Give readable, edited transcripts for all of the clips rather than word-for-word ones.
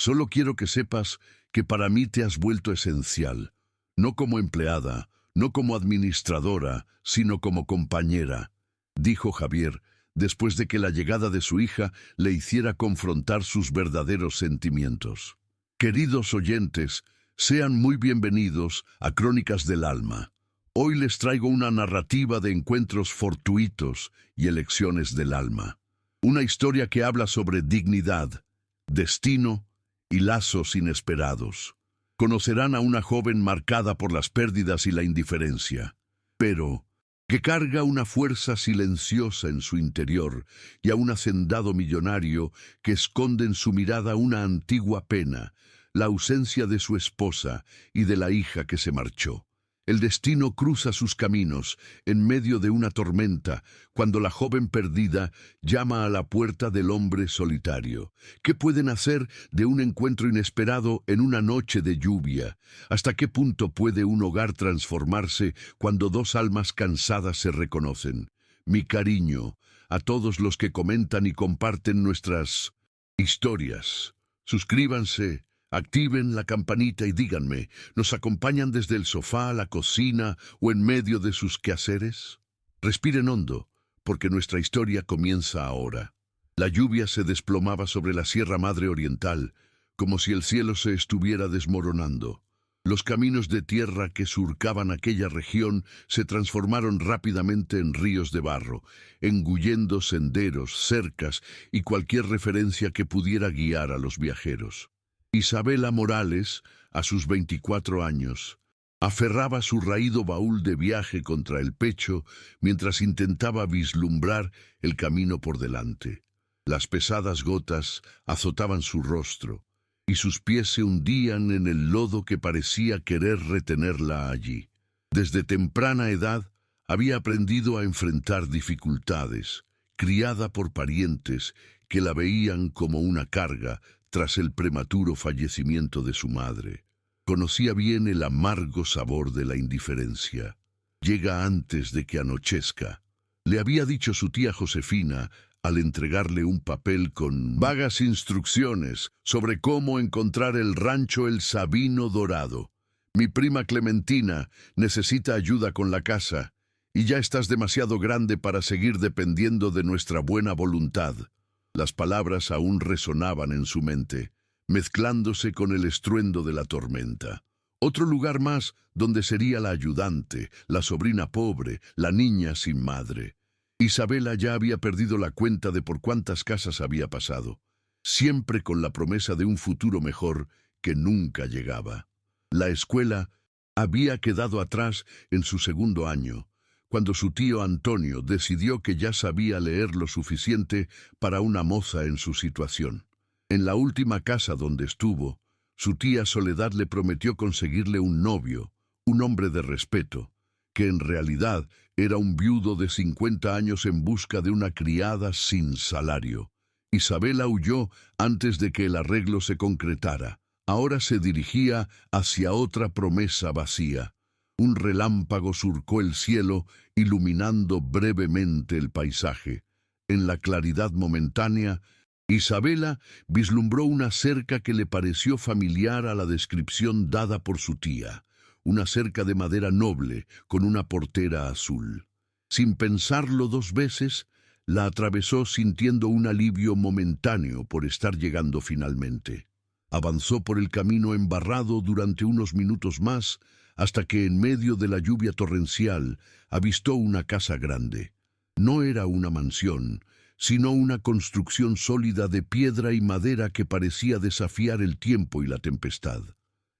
Solo quiero que sepas que para mí te has vuelto esencial, no como empleada, no como administradora, sino como compañera, dijo Javier, después de que la llegada de su hija le hiciera confrontar sus verdaderos sentimientos. Queridos oyentes, sean muy bienvenidos a Crónicas del Alma. Hoy les traigo una narrativa de encuentros fortuitos y elecciones del alma. Una historia que habla sobre dignidad, destino y lazos inesperados. Conocerán a una joven marcada por las pérdidas y la indiferencia, pero que carga una fuerza silenciosa en su interior y a un hacendado millonario que esconde en su mirada una antigua pena, la ausencia de su esposa y de la hija que se marchó. El destino cruza sus caminos en medio de una tormenta, cuando la joven perdida llama a la puerta del hombre solitario. ¿Qué pueden hacer de un encuentro inesperado en una noche de lluvia? ¿Hasta qué punto puede un hogar transformarse cuando dos almas cansadas se reconocen? Mi cariño a todos los que comentan y comparten nuestras historias. Suscríbanse. Activen la campanita y díganme, ¿nos acompañan desde el sofá a la cocina o en medio de sus quehaceres? Respiren hondo, porque nuestra historia comienza ahora. La lluvia se desplomaba sobre la Sierra Madre Oriental, como si el cielo se estuviera desmoronando. Los caminos de tierra que surcaban aquella región se transformaron rápidamente en ríos de barro, engullendo senderos, cercas y cualquier referencia que pudiera guiar a los viajeros. Isabela Morales, a sus 24 años, aferraba su raído baúl de viaje contra el pecho mientras intentaba vislumbrar el camino por delante. Las pesadas gotas azotaban su rostro y sus pies se hundían en el lodo que parecía querer retenerla allí. Desde temprana edad había aprendido a enfrentar dificultades, criada por parientes que la veían como una carga tras el prematuro fallecimiento de su madre. Conocía bien el amargo sabor de la indiferencia. Llega antes de que anochezca, le había dicho su tía Josefina al entregarle un papel con vagas instrucciones sobre cómo encontrar el rancho El Sabino Dorado. Mi prima Clementina necesita ayuda con la casa y ya estás demasiado grande para seguir dependiendo de nuestra buena voluntad. Las palabras aún resonaban en su mente, mezclándose con el estruendo de la tormenta. Otro lugar más donde sería la ayudante, la sobrina pobre, la niña sin madre. Isabela ya había perdido la cuenta de por cuántas casas había pasado, siempre con la promesa de un futuro mejor que nunca llegaba. La escuela había quedado atrás en su segundo año, cuando su tío Antonio decidió que ya sabía leer lo suficiente para una moza en su situación. En la última casa donde estuvo, su tía Soledad le prometió conseguirle un novio, un hombre de respeto, que en realidad era un viudo de 50 años en busca de una criada sin salario. Isabela huyó antes de que el arreglo se concretara. Ahora se dirigía hacia otra promesa vacía. Un relámpago surcó el cielo, iluminando brevemente el paisaje. En la claridad momentánea, Isabela vislumbró una cerca que le pareció familiar a la descripción dada por su tía, una cerca de madera noble con una portera azul. Sin pensarlo dos veces, la atravesó sintiendo un alivio momentáneo por estar llegando finalmente. Avanzó por el camino embarrado durante unos minutos más, hasta que en medio de la lluvia torrencial avistó una casa grande. No era una mansión, sino una construcción sólida de piedra y madera que parecía desafiar el tiempo y la tempestad.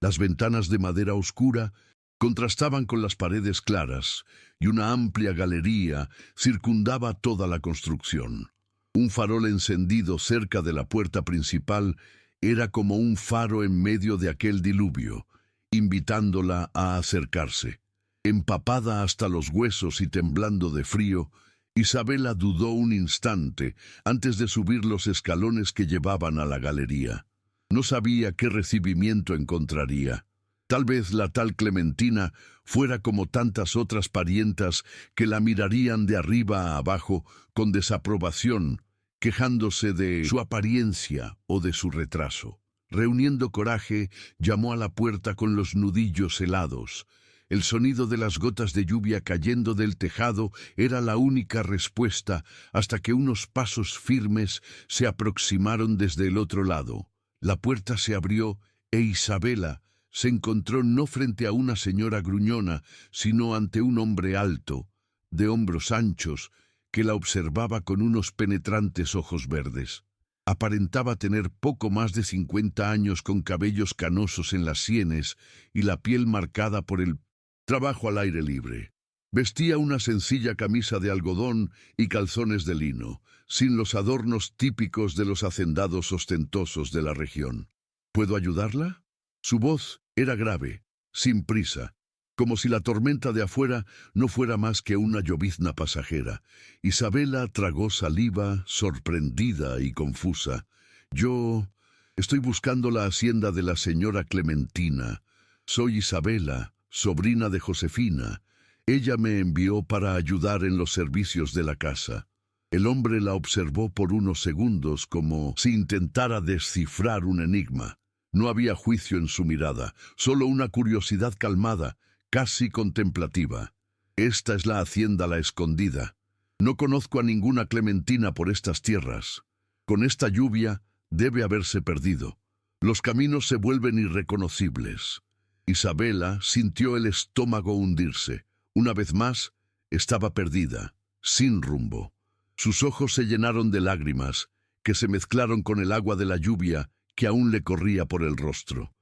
Las ventanas de madera oscura contrastaban con las paredes claras, y una amplia galería circundaba toda la construcción. Un farol encendido cerca de la puerta principal era como un faro en medio de aquel diluvio, invitándola a acercarse. Empapada hasta los huesos y temblando de frío, Isabela dudó un instante antes de subir los escalones que llevaban a la galería. No sabía qué recibimiento encontraría. Tal vez la tal Clementina fuera como tantas otras parientas que la mirarían de arriba a abajo con desaprobación, quejándose de su apariencia o de su retraso. Reuniendo coraje, llamó a la puerta con los nudillos helados. El sonido de las gotas de lluvia cayendo del tejado era la única respuesta hasta que unos pasos firmes se aproximaron desde el otro lado. La puerta se abrió e Isabela se encontró no frente a una señora gruñona, sino ante un hombre alto, de hombros anchos, que la observaba con unos penetrantes ojos verdes. Aparentaba tener poco más de 50 años, con cabellos canosos en las sienes y la piel marcada por el trabajo al aire libre. Vestía una sencilla camisa de algodón y calzones de lino, sin los adornos típicos de los hacendados ostentosos de la región. ¿Puedo ayudarla? Su voz era grave, sin prisa, como si la tormenta de afuera no fuera más que una llovizna pasajera. Isabela tragó saliva, sorprendida y confusa. Yo estoy buscando la hacienda de la señora Clementina. Soy Isabela, sobrina de Josefina. Ella me envió para ayudar en los servicios de la casa. El hombre la observó por unos segundos como si intentara descifrar un enigma. No había juicio en su mirada, solo una curiosidad calmada, casi contemplativa. Esta es la hacienda La Escondida. No conozco a ninguna Clementina por estas tierras. Con esta lluvia debe haberse perdido. Los caminos se vuelven irreconocibles. Isabela sintió el estómago hundirse. Una vez más, estaba perdida, sin rumbo. Sus ojos se llenaron de lágrimas, que se mezclaron con el agua de la lluvia que aún le corría por el rostro.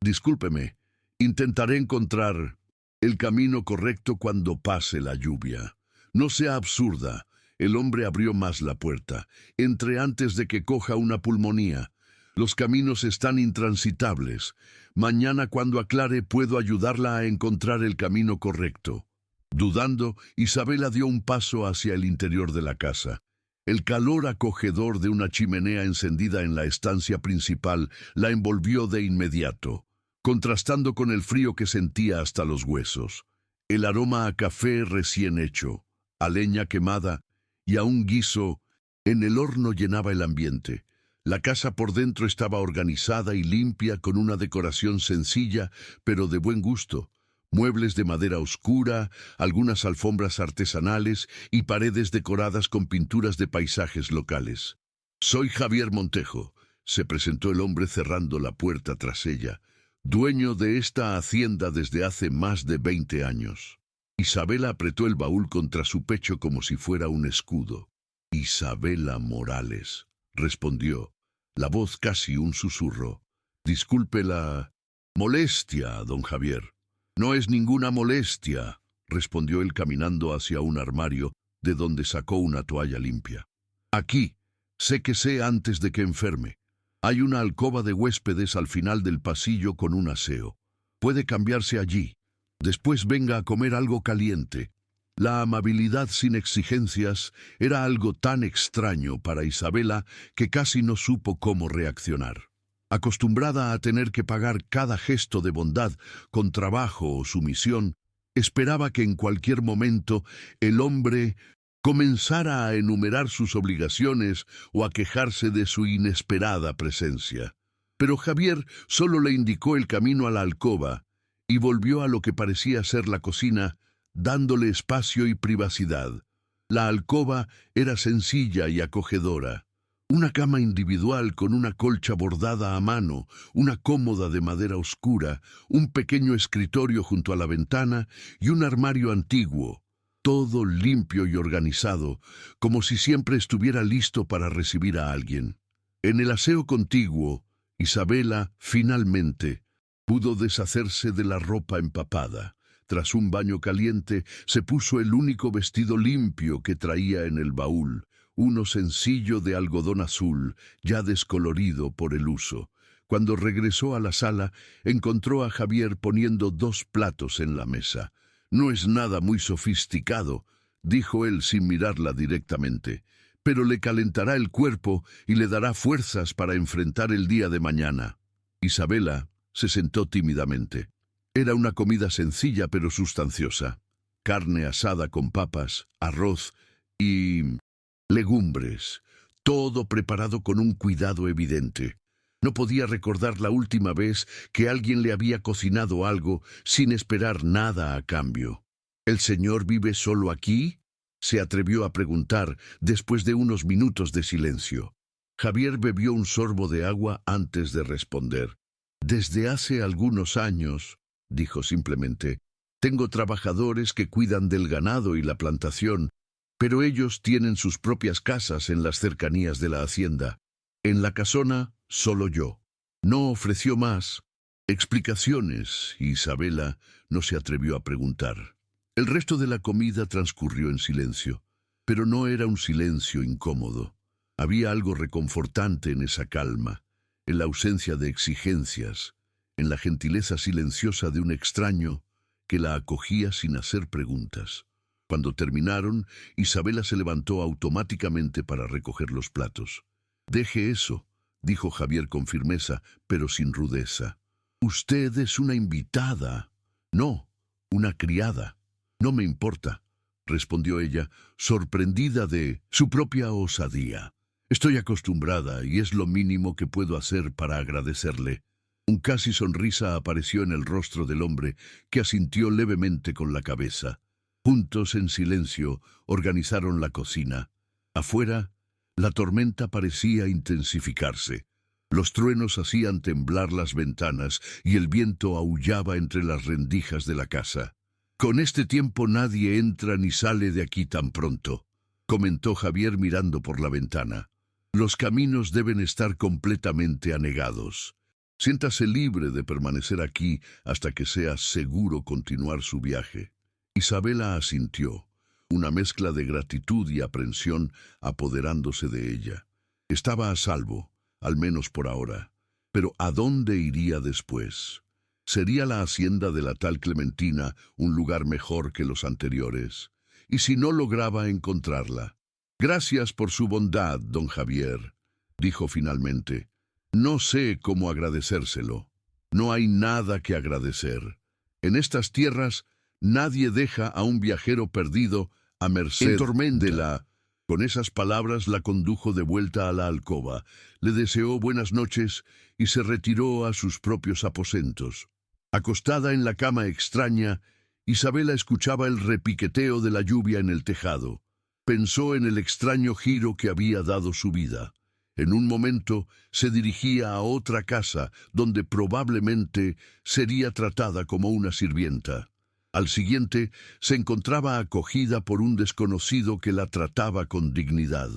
Discúlpeme, intentaré encontrar el camino correcto cuando pase la lluvia. No sea absurda. El hombre abrió más la puerta. Entre antes de que coja una pulmonía. Los caminos están intransitables. Mañana, cuando aclare, puedo ayudarla a encontrar el camino correcto. Dudando, Isabela dio un paso hacia el interior de la casa. El calor acogedor de una chimenea encendida en la estancia principal la envolvió de inmediato, contrastando con el frío que sentía hasta los huesos. El aroma a café recién hecho, a leña quemada y a un guiso en el horno llenaba el ambiente. La casa por dentro estaba organizada y limpia, con una decoración sencilla, pero de buen gusto. Muebles de madera oscura, algunas alfombras artesanales y paredes decoradas con pinturas de paisajes locales. «Soy Javier Montejo», se presentó el hombre cerrando la puerta tras ella, «dueño de esta hacienda desde hace más de 20 años». Isabela apretó el baúl contra su pecho como si fuera un escudo. «Isabela Morales», respondió, la voz casi un susurro. «Disculpe la molestia, don Javier». «No es ninguna molestia», respondió él caminando hacia un armario de donde sacó una toalla limpia. «Aquí, séquese antes de que enferme. Hay una alcoba de huéspedes al final del pasillo con un aseo. Puede cambiarse allí. Después venga a comer algo caliente». La amabilidad sin exigencias era algo tan extraño para Isabela que casi no supo cómo reaccionar. Acostumbrada a tener que pagar cada gesto de bondad con trabajo o sumisión, esperaba que en cualquier momento el hombre comenzara a enumerar sus obligaciones o a quejarse de su inesperada presencia. Pero Javier solo le indicó el camino a la alcoba y volvió a lo que parecía ser la cocina, dándole espacio y privacidad. La alcoba era sencilla y acogedora. Una cama individual con una colcha bordada a mano, una cómoda de madera oscura, un pequeño escritorio junto a la ventana y un armario antiguo, todo limpio y organizado, como si siempre estuviera listo para recibir a alguien. En el aseo contiguo, Isabela, finalmente, pudo deshacerse de la ropa empapada. Tras un baño caliente, se puso el único vestido limpio que traía en el baúl, uno sencillo de algodón azul, ya descolorido por el uso. Cuando regresó a la sala, encontró a Javier poniendo 2 platos en la mesa. «No es nada muy sofisticado», dijo él sin mirarla directamente, «pero le calentará el cuerpo y le dará fuerzas para enfrentar el día de mañana». Isabela se sentó tímidamente. Era una comida sencilla pero sustanciosa. Carne asada con papas, arroz y legumbres, todo preparado con un cuidado evidente. No podía recordar la última vez que alguien le había cocinado algo sin esperar nada a cambio. ¿El señor vive solo aquí?, se atrevió a preguntar después de unos minutos de silencio. Javier bebió un sorbo de agua antes de responder. «Desde hace algunos años», dijo simplemente, «tengo trabajadores que cuidan del ganado y la plantación, pero ellos tienen sus propias casas en las cercanías de la hacienda. En la casona, solo yo». No ofreció más explicaciones y Isabela no se atrevió a preguntar. El resto de la comida transcurrió en silencio, pero no era un silencio incómodo. Había algo reconfortante en esa calma, en la ausencia de exigencias, en la gentileza silenciosa de un extraño que la acogía sin hacer preguntas. Cuando terminaron, Isabela se levantó automáticamente para recoger los platos. «Deje eso», dijo Javier con firmeza, pero sin rudeza. «Usted es una invitada, no una criada». «No me importa», respondió ella, sorprendida de su propia osadía. «Estoy acostumbrada y es lo mínimo que puedo hacer para agradecerle». Un casi sonrisa apareció en el rostro del hombre, que asintió levemente con la cabeza. Juntos, en silencio, organizaron la cocina. Afuera, la tormenta parecía intensificarse. Los truenos hacían temblar las ventanas y el viento aullaba entre las rendijas de la casa. «Con este tiempo nadie entra ni sale de aquí tan pronto», comentó Javier mirando por la ventana. «Los caminos deben estar completamente anegados. Siéntase libre de permanecer aquí hasta que sea seguro continuar su viaje». Isabela asintió, una mezcla de gratitud y aprensión apoderándose de ella. Estaba a salvo, al menos por ahora. Pero ¿a dónde iría después? ¿Sería la hacienda de la tal Clementina un lugar mejor que los anteriores? ¿Y si no lograba encontrarla? «Gracias por su bondad, don Javier», dijo finalmente. «No sé cómo agradecérselo. No hay nada que agradecer. En estas tierras nadie deja a un viajero perdido a merced de la...». Con esas palabras la condujo de vuelta a la alcoba, le deseó buenas noches y se retiró a sus propios aposentos. Acostada en la cama extraña, Isabela escuchaba el repiqueteo de la lluvia en el tejado. Pensó en el extraño giro que había dado su vida. En un momento se dirigía a otra casa donde probablemente sería tratada como una sirvienta. Al siguiente se encontraba acogida por un desconocido que la trataba con dignidad.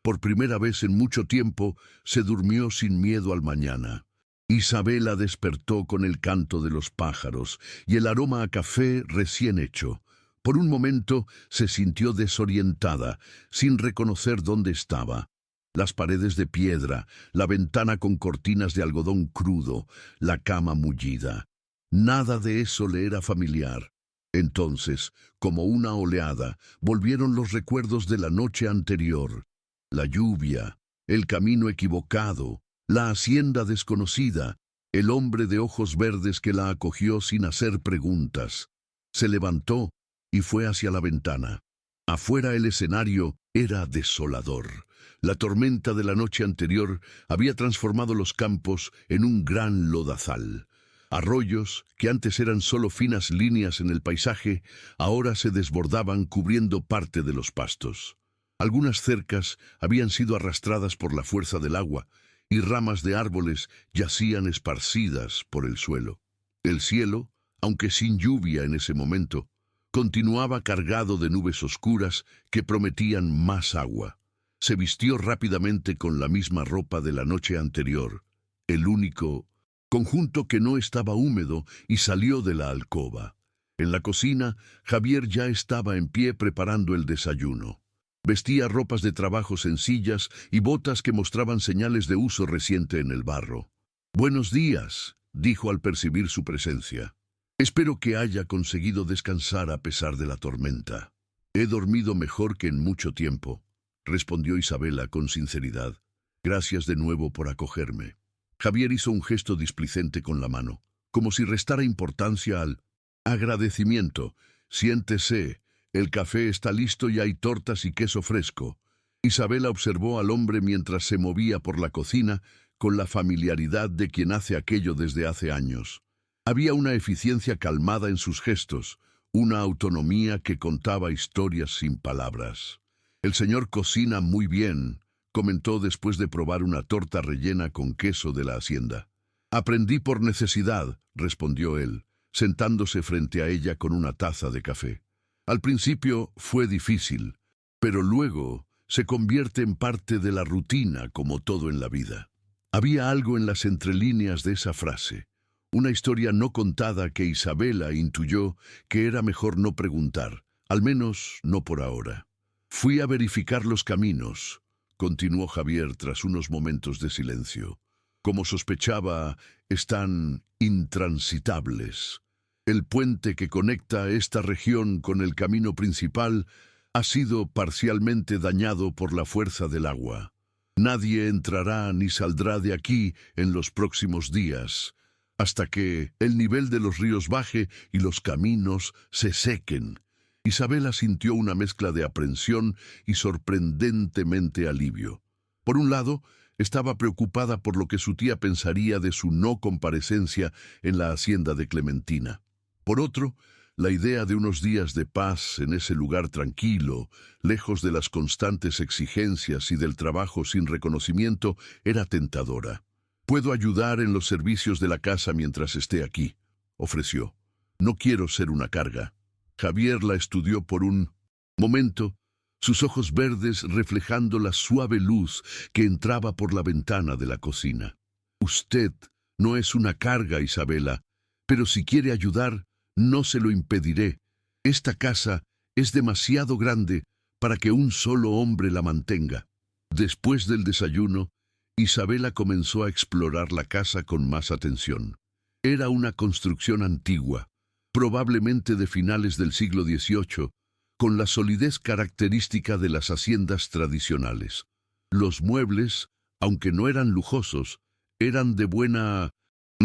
Por primera vez en mucho tiempo se durmió sin miedo al mañana. Isabela despertó con el canto de los pájaros y el aroma a café recién hecho. Por un momento se sintió desorientada, sin reconocer dónde estaba. Las paredes de piedra, la ventana con cortinas de algodón crudo, la cama mullida. Nada de eso le era familiar. Entonces, como una oleada, volvieron los recuerdos de la noche anterior. La lluvia, el camino equivocado, la hacienda desconocida, el hombre de ojos verdes que la acogió sin hacer preguntas. Se levantó y fue hacia la ventana. Afuera el escenario era desolador. La tormenta de la noche anterior había transformado los campos en un gran lodazal. Arroyos, que antes eran solo finas líneas en el paisaje, ahora se desbordaban cubriendo parte de los pastos. Algunas cercas habían sido arrastradas por la fuerza del agua, y ramas de árboles yacían esparcidas por el suelo. El cielo, aunque sin lluvia en ese momento, continuaba cargado de nubes oscuras que prometían más agua. Se vistió rápidamente con la misma ropa de la noche anterior, el único conjunto que no estaba húmedo, y salió de la alcoba. En la cocina, Javier ya estaba en pie preparando el desayuno. Vestía ropas de trabajo sencillas y botas que mostraban señales de uso reciente en el barro. «Buenos días», dijo al percibir su presencia. «Espero que haya conseguido descansar a pesar de la tormenta». «He dormido mejor que en mucho tiempo», respondió Isabela con sinceridad. «Gracias de nuevo por acogerme». Javier hizo un gesto displicente con la mano, como si restara importancia al agradecimiento. «Siéntese, el café está listo y hay tortas y queso fresco». Isabela observó al hombre mientras se movía por la cocina, con la familiaridad de quien hace aquello desde hace años. Había una eficiencia calmada en sus gestos, una autonomía que contaba historias sin palabras. «El señor cocina muy bien», comentó después de probar una torta rellena con queso de la hacienda. «Aprendí por necesidad», respondió él, sentándose frente a ella con una taza de café. «Al principio fue difícil, pero luego se convierte en parte de la rutina como todo en la vida». Había algo en las entrelíneas de esa frase, una historia no contada que Isabela intuyó que era mejor no preguntar, al menos no por ahora. «Fui a verificar los caminos», continuó Javier tras unos momentos de silencio. «Como sospechaba, están intransitables. El puente que conecta esta región con el camino principal ha sido parcialmente dañado por la fuerza del agua. Nadie entrará ni saldrá de aquí en los próximos días, hasta que el nivel de los ríos baje y los caminos se sequen». Isabela sintió una mezcla de aprensión y sorprendentemente alivio. Por un lado, estaba preocupada por lo que su tía pensaría de su no comparecencia en la hacienda de Clementina. Por otro, la idea de unos días de paz en ese lugar tranquilo, lejos de las constantes exigencias y del trabajo sin reconocimiento, era tentadora. «Puedo ayudar en los servicios de la casa mientras esté aquí», ofreció. «No quiero ser una carga». Javier la estudió por un momento, sus ojos verdes reflejando la suave luz que entraba por la ventana de la cocina. «Usted no es una carga, Isabela, pero si quiere ayudar, no se lo impediré. Esta casa es demasiado grande para que un solo hombre la mantenga». Después del desayuno, Isabela comenzó a explorar la casa con más atención. Era una construcción antigua, probablemente de finales del siglo XVIII, con la solidez característica de las haciendas tradicionales. Los muebles, aunque no eran lujosos, eran de buena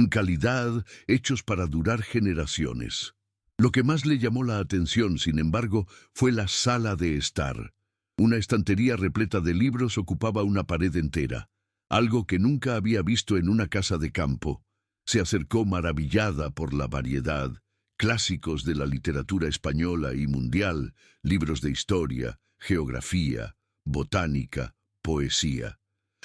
calidad, hechos para durar generaciones. Lo que más le llamó la atención, sin embargo, fue la sala de estar. Una estantería repleta de libros ocupaba una pared entera, algo que nunca había visto en una casa de campo. Se acercó maravillada por la variedad: clásicos de la literatura española y mundial, libros de historia, geografía, botánica, poesía.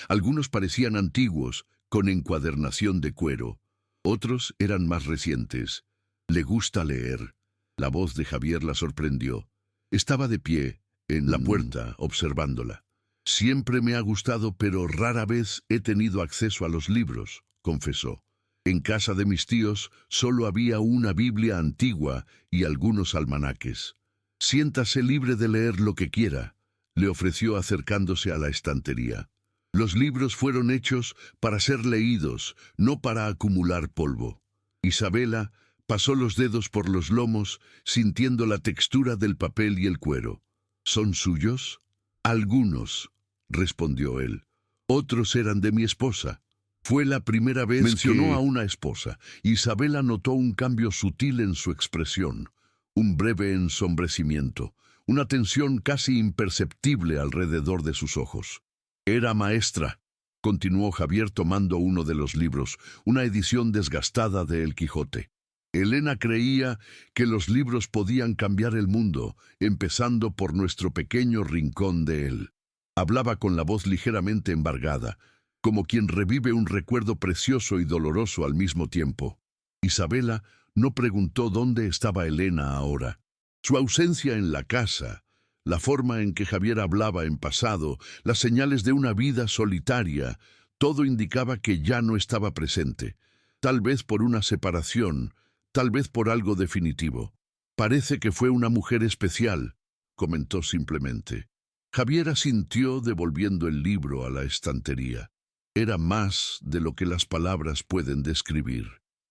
Algunos parecían antiguos, con encuadernación de cuero. Otros eran más recientes. «¿Le gusta leer?». La voz de Javier la sorprendió. Estaba de pie, en la puerta, observándola. «Siempre me ha gustado, pero rara vez he tenido acceso a los libros», confesó. «En casa de mis tíos solo había una Biblia antigua y algunos almanaques». «Siéntase libre de leer lo que quiera», le ofreció acercándose a la estantería. «Los libros fueron hechos para ser leídos, no para acumular polvo». Isabela pasó los dedos por los lomos, sintiendo la textura del papel y el cuero. «¿Son suyos?». «Algunos», respondió él. «Otros eran de mi esposa». Fue la primera vez mencionó a una esposa. Isabela notó un cambio sutil en su expresión, un breve ensombrecimiento, una tensión casi imperceptible alrededor de sus ojos. «Era maestra», continuó Javier tomando uno de los libros, una edición desgastada de El Quijote. «Elena creía que los libros podían cambiar el mundo, empezando por nuestro pequeño rincón de él». Hablaba con la voz ligeramente embargada, como quien revive un recuerdo precioso y doloroso al mismo tiempo. Isabela no preguntó dónde estaba Elena ahora. Su ausencia en la casa, la forma en que Javier hablaba en pasado, las señales de una vida solitaria, todo indicaba que ya no estaba presente. Tal vez por una separación, tal vez por algo definitivo. «Parece que fue una mujer especial», comentó simplemente. Javier asintió, devolviendo el libro a la estantería. Era más de lo que las palabras pueden describir.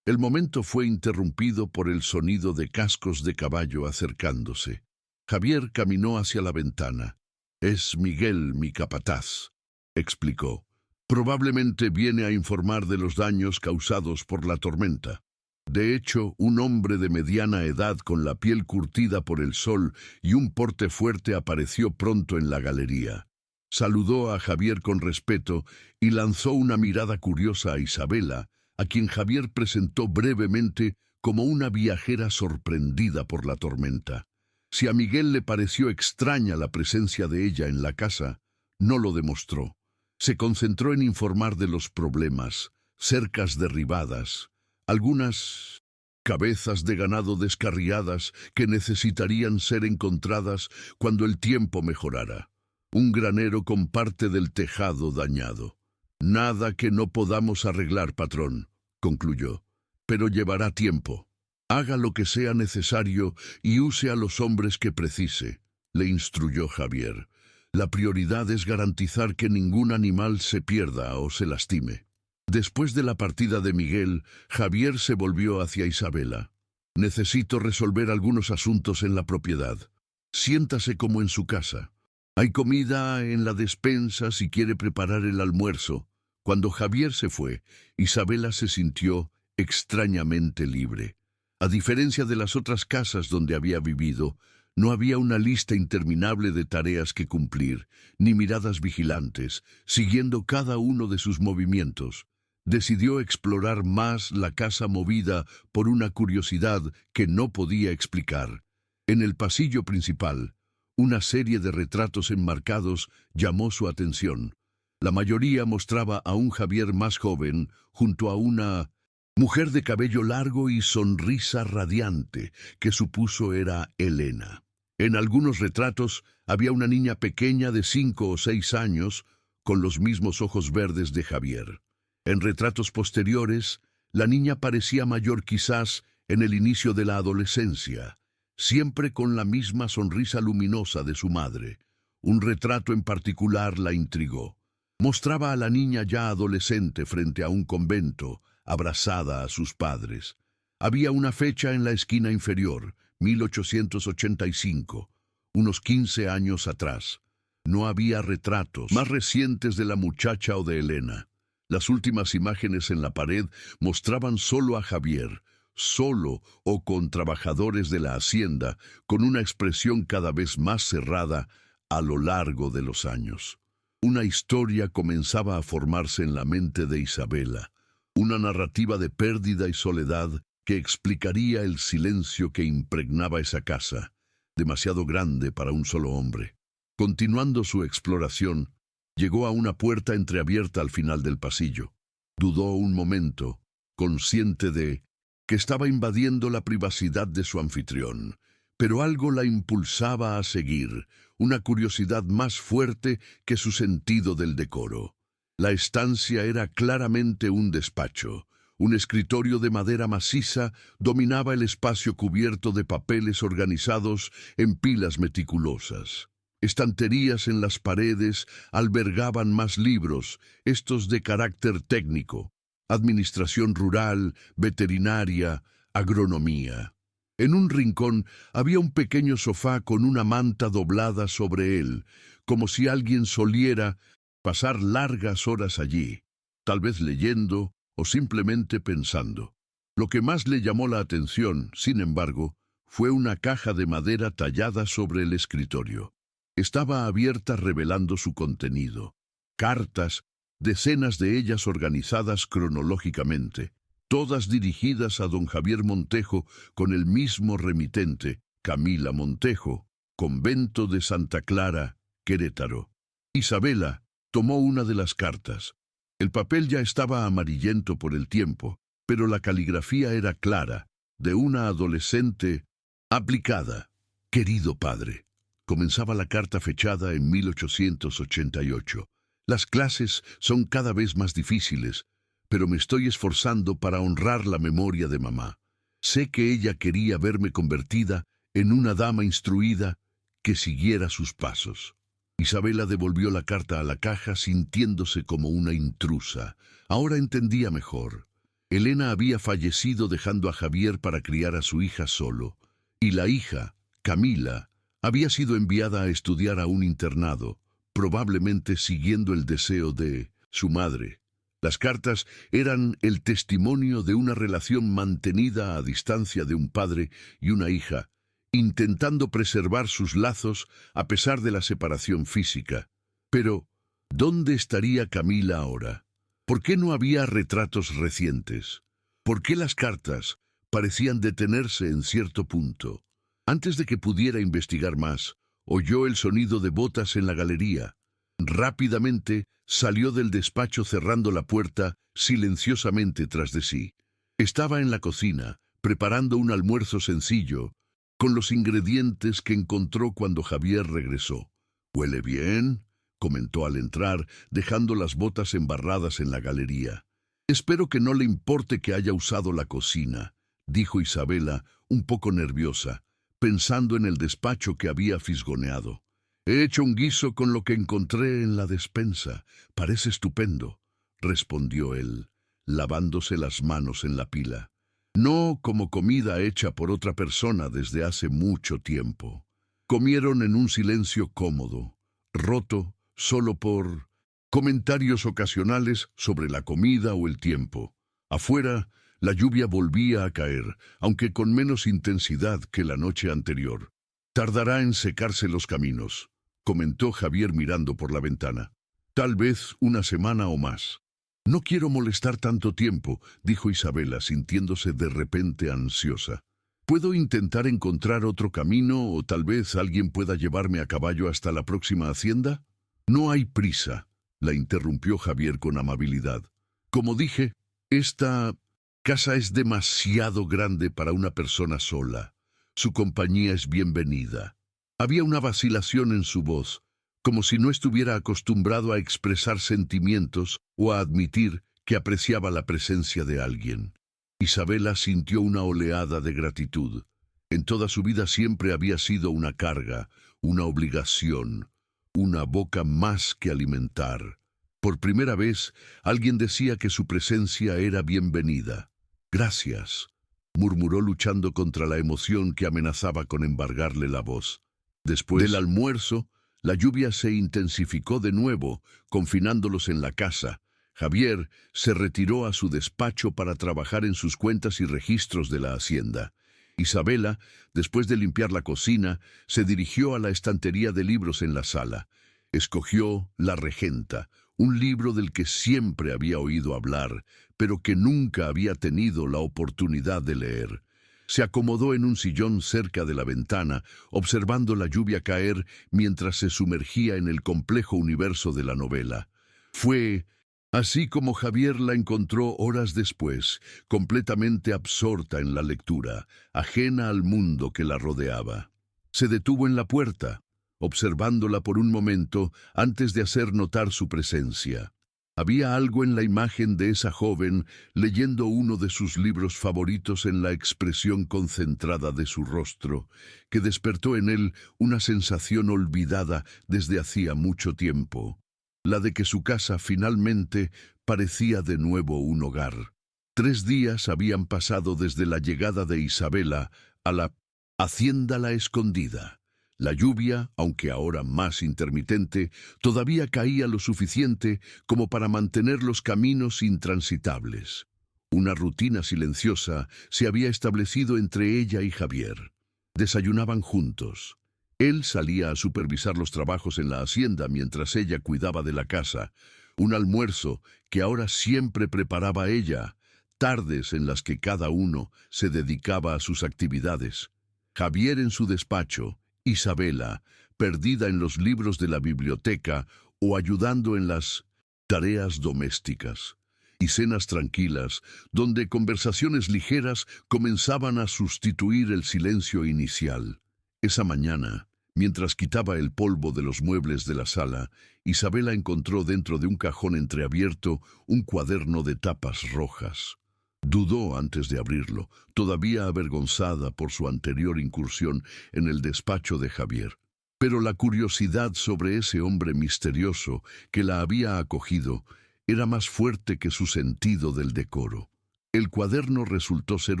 El momento fue interrumpido por el sonido de cascos de caballo acercándose. Javier caminó hacia la ventana. «Es Miguel, mi capataz», explicó. «Probablemente viene a informar de los daños causados por la tormenta». De hecho, un hombre de mediana edad con la piel curtida por el sol y un porte fuerte apareció pronto en la galería. Saludó a Javier con respeto y lanzó una mirada curiosa a Isabela, a quien Javier presentó brevemente como una viajera sorprendida por la tormenta. Si a Miguel le pareció extraña la presencia de ella en la casa, no lo demostró. Se concentró en informar de los problemas, cercas derribadas, algunas cabezas de ganado descarriadas que necesitarían ser encontradas cuando el tiempo mejorara. Un granero con parte del tejado dañado. Nada que no podamos arreglar, patrón, concluyó, pero llevará tiempo. Haga lo que sea necesario y use a los hombres que precise, le instruyó Javier. La prioridad es garantizar que ningún animal se pierda o se lastime. Después de la partida de Miguel, Javier se volvió hacia Isabela. Necesito resolver algunos asuntos en la propiedad. Siéntase como en su casa. Hay comida en la despensa si quiere preparar el almuerzo. Cuando Javier se fue, Isabela se sintió extrañamente libre. A diferencia de las otras casas donde había vivido, no había una lista interminable de tareas que cumplir, ni miradas vigilantes, siguiendo cada uno de sus movimientos. Decidió explorar más la casa movida por una curiosidad que no podía explicar. En el pasillo principal, una serie de retratos enmarcados llamó su atención. La mayoría mostraba a un Javier más joven junto a una mujer de cabello largo y sonrisa radiante, que supuso era Elena. En algunos retratos había una niña pequeña de 5 o 6 años, con los mismos ojos verdes de Javier. En retratos posteriores, la niña parecía mayor quizás en el inicio de la adolescencia, siempre con la misma sonrisa luminosa de su madre. Un retrato en particular la intrigó. Mostraba a la niña ya adolescente frente a un convento, abrazada a sus padres. Había una fecha en la esquina inferior, 1885, unos 15 años atrás. No había retratos más recientes de la muchacha o de Elena. Las últimas imágenes en la pared mostraban solo a Javier, solo o con trabajadores de la hacienda, con una expresión cada vez más cerrada a lo largo de los años. Una historia comenzaba a formarse en la mente de Isabela, una narrativa de pérdida y soledad que explicaría el silencio que impregnaba esa casa, demasiado grande para un solo hombre. Continuando su exploración, llegó a una puerta entreabierta al final del pasillo. Dudó un momento, consciente de que estaba invadiendo la privacidad de su anfitrión, pero algo la impulsaba a seguir, una curiosidad más fuerte que su sentido del decoro. La estancia era claramente un despacho. Un escritorio de madera maciza dominaba el espacio cubierto de papeles organizados en pilas meticulosas. Estanterías en las paredes albergaban más libros, estos de carácter técnico, administración rural, veterinaria, agronomía. En un rincón había un pequeño sofá con una manta doblada sobre él, como si alguien soliera pasar largas horas allí, tal vez leyendo o simplemente pensando. Lo que más le llamó la atención, sin embargo, fue una caja de madera tallada sobre el escritorio. Estaba abierta revelando su contenido. Cartas, decenas de ellas organizadas cronológicamente, todas dirigidas a don Javier Montejo con el mismo remitente, Camila Montejo, Convento de Santa Clara, Querétaro. Isabela tomó una de las cartas. El papel ya estaba amarillento por el tiempo, pero la caligrafía era clara, de una adolescente aplicada. Querido padre, comenzaba la carta fechada en 1888. Las clases son cada vez más difíciles, pero me estoy esforzando para honrar la memoria de mamá. Sé que ella quería verme convertida en una dama instruida que siguiera sus pasos. Isabela devolvió la carta a la caja sintiéndose como una intrusa. Ahora entendía mejor. Elena había fallecido dejando a Javier para criar a su hija solo, y la hija, Camila, había sido enviada a estudiar a un internado, probablemente siguiendo el deseo de su madre. Las cartas eran el testimonio de una relación mantenida a distancia de un padre y una hija, intentando preservar sus lazos a pesar de la separación física. Pero, ¿dónde estaría Camila ahora? ¿Por qué no había retratos recientes? ¿Por qué las cartas parecían detenerse en cierto punto? Antes de que pudiera investigar más, oyó el sonido de botas en la galería. Rápidamente salió del despacho cerrando la puerta silenciosamente tras de sí. Estaba en la cocina, preparando un almuerzo sencillo, con los ingredientes que encontró cuando Javier regresó. «¿Huele bien?», comentó al entrar, dejando las botas embarradas en la galería. «Espero que no le importe que haya usado la cocina», dijo Isabela, un poco nerviosa, pensando en el despacho que había fisgoneado. «He hecho un guiso con lo que encontré en la despensa. Parece estupendo», respondió él, lavándose las manos en la pila. «No como comida hecha por otra persona desde hace mucho tiempo». Comieron en un silencio cómodo, roto solo por comentarios ocasionales sobre la comida o el tiempo. Afuera, la lluvia volvía a caer, aunque con menos intensidad que la noche anterior. «Tardará en secarse los caminos», comentó Javier mirando por la ventana. «Tal vez una semana o más». «No quiero molestar tanto tiempo», dijo Isabela, sintiéndose de repente ansiosa. «Puedo intentar encontrar otro camino o tal vez alguien pueda llevarme a caballo hasta la próxima hacienda». «No hay prisa», la interrumpió Javier con amabilidad. «Como dije, esta casa es demasiado grande para una persona sola. Su compañía es bienvenida». Había una vacilación en su voz, como si no estuviera acostumbrado a expresar sentimientos o a admitir que apreciaba la presencia de alguien. Isabela sintió una oleada de gratitud. En toda su vida siempre había sido una carga, una obligación, una boca más que alimentar. Por primera vez, alguien decía que su presencia era bienvenida. «Gracias», murmuró luchando contra la emoción que amenazaba con embargarle la voz. Después del almuerzo, la lluvia se intensificó de nuevo, confinándolos en la casa. Javier se retiró a su despacho para trabajar en sus cuentas y registros de la hacienda. Isabela, después de limpiar la cocina, se dirigió a la estantería de libros en la sala. Escogió La Regenta, un libro del que siempre había oído hablar, pero que nunca había tenido la oportunidad de leer. Se acomodó en un sillón cerca de la ventana, observando la lluvia caer mientras se sumergía en el complejo universo de la novela. Fue así como Javier la encontró horas después, completamente absorta en la lectura, ajena al mundo que la rodeaba. Se detuvo en la puerta, observándola por un momento antes de hacer notar su presencia. Había algo en la imagen de esa joven leyendo uno de sus libros favoritos en la expresión concentrada de su rostro, que despertó en él una sensación olvidada desde hacía mucho tiempo, la de que su casa finalmente parecía de nuevo un hogar. 3 días habían pasado desde la llegada de Isabela a la Hacienda La Escondida. La lluvia, aunque ahora más intermitente, todavía caía lo suficiente como para mantener los caminos intransitables. Una rutina silenciosa se había establecido entre ella y Javier. Desayunaban juntos. Él salía a supervisar los trabajos en la hacienda mientras ella cuidaba de la casa. Un almuerzo que ahora siempre preparaba ella, tardes en las que cada uno se dedicaba a sus actividades. Javier en su despacho, Isabela, perdida en los libros de la biblioteca o ayudando en las tareas domésticas. Y cenas tranquilas, donde conversaciones ligeras comenzaban a sustituir el silencio inicial. Esa mañana, mientras quitaba el polvo de los muebles de la sala, Isabela encontró dentro de un cajón entreabierto un cuaderno de tapas rojas. Dudó antes de abrirlo, todavía avergonzada por su anterior incursión en el despacho de Javier. Pero la curiosidad sobre ese hombre misterioso que la había acogido era más fuerte que su sentido del decoro. El cuaderno resultó ser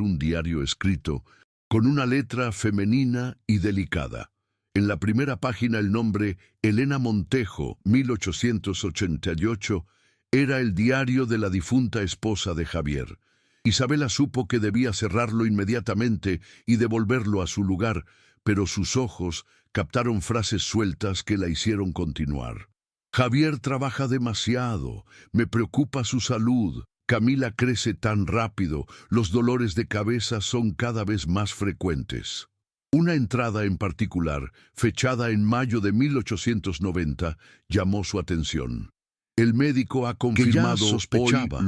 un diario escrito con una letra femenina y delicada. En la primera página el nombre Elena Montejo, 1888, era el diario de la difunta esposa de Javier. Isabela supo que debía cerrarlo inmediatamente y devolverlo a su lugar, pero sus ojos captaron frases sueltas que la hicieron continuar. Javier trabaja demasiado, me preocupa su salud. Camila crece tan rápido, los dolores de cabeza son cada vez más frecuentes. Una entrada en particular, fechada en mayo de 1890, llamó su atención. El médico ha confirmado Que ya sospechaba.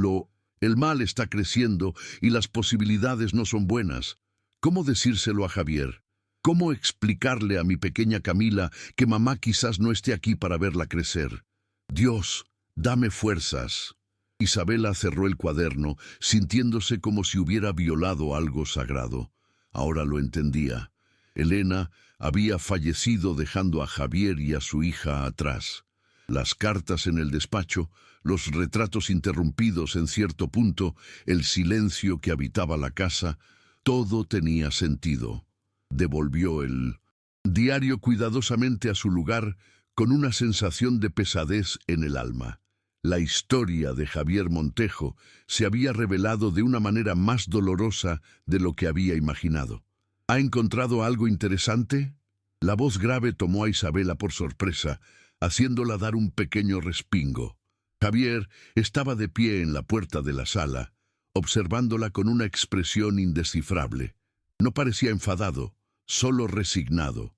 el mal está creciendo y las posibilidades no son buenas. ¿Cómo decírselo a Javier? ¿Cómo explicarle a mi pequeña Camila que mamá quizás no esté aquí para verla crecer? Dios, dame fuerzas. Isabela cerró el cuaderno, sintiéndose como si hubiera violado algo sagrado. Ahora lo entendía. Elena había fallecido dejando a Javier y a su hija atrás. Las cartas en el despacho, los retratos interrumpidos en cierto punto, el silencio que habitaba la casa, todo tenía sentido. Devolvió el diario cuidadosamente a su lugar con una sensación de pesadez en el alma. La historia de Javier Montejo se había revelado de una manera más dolorosa de lo que había imaginado. ¿Ha encontrado algo interesante? La voz grave tomó a Isabela por sorpresa, haciéndola dar un pequeño respingo. Javier estaba de pie en la puerta de la sala, observándola con una expresión indescifrable. No parecía enfadado, solo resignado.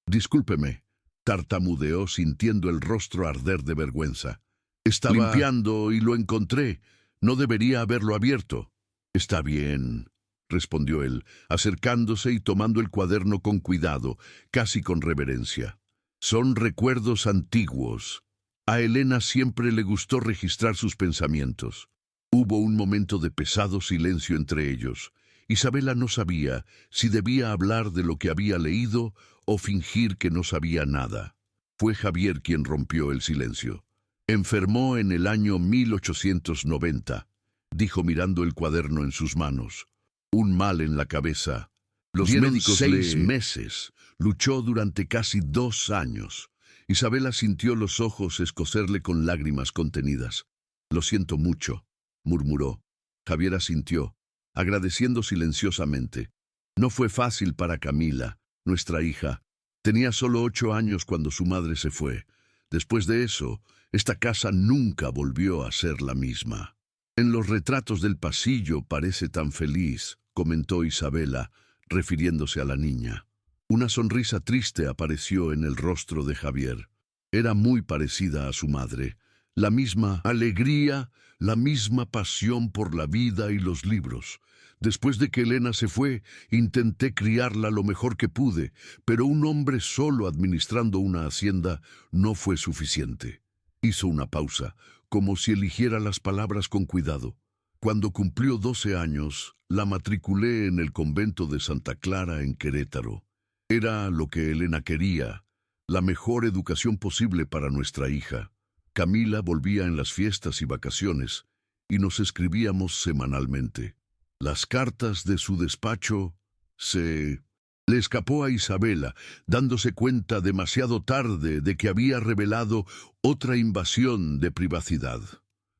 Discúlpeme, tartamudeó sintiendo el rostro arder de vergüenza. Estaba limpiando y lo encontré. No debería haberlo abierto. Está bien, respondió él, acercándose y tomando el cuaderno con cuidado, casi con reverencia. Son recuerdos antiguos. A Elena siempre le gustó registrar sus pensamientos. Hubo un momento de pesado silencio entre ellos. Isabela no sabía si debía hablar de lo que había leído o fingir que no sabía nada. Fue Javier quien rompió el silencio. Enfermó en el año 1890, dijo mirando el cuaderno en sus manos. Un mal en la cabeza. Los médicos 6 meses. Luchó durante casi 2 años. Isabela sintió los ojos escocerle con lágrimas contenidas. Lo siento mucho, murmuró. Javier asintió, agradeciendo silenciosamente. No fue fácil para Camila, nuestra hija. Tenía solo 8 años cuando su madre se fue. Después de eso, esta casa nunca volvió a ser la misma. En los retratos del pasillo parece tan feliz, comentó Isabela, refiriéndose a la niña. Una sonrisa triste apareció en el rostro de Javier. Era muy parecida a su madre. La misma alegría, la misma pasión por la vida y los libros. Después de que Elena se fue, intenté criarla lo mejor que pude, pero un hombre solo administrando una hacienda no fue suficiente. Hizo una pausa, como si eligiera las palabras con cuidado. Cuando cumplió 12 años, la matriculé en el convento de Santa Clara en Querétaro. Era lo que Elena quería, la mejor educación posible para nuestra hija. Camila volvía en las fiestas y vacaciones, y nos escribíamos semanalmente. Las cartas de su despacho le escapó a Isabela, dándose cuenta demasiado tarde de que había revelado otra invasión de privacidad.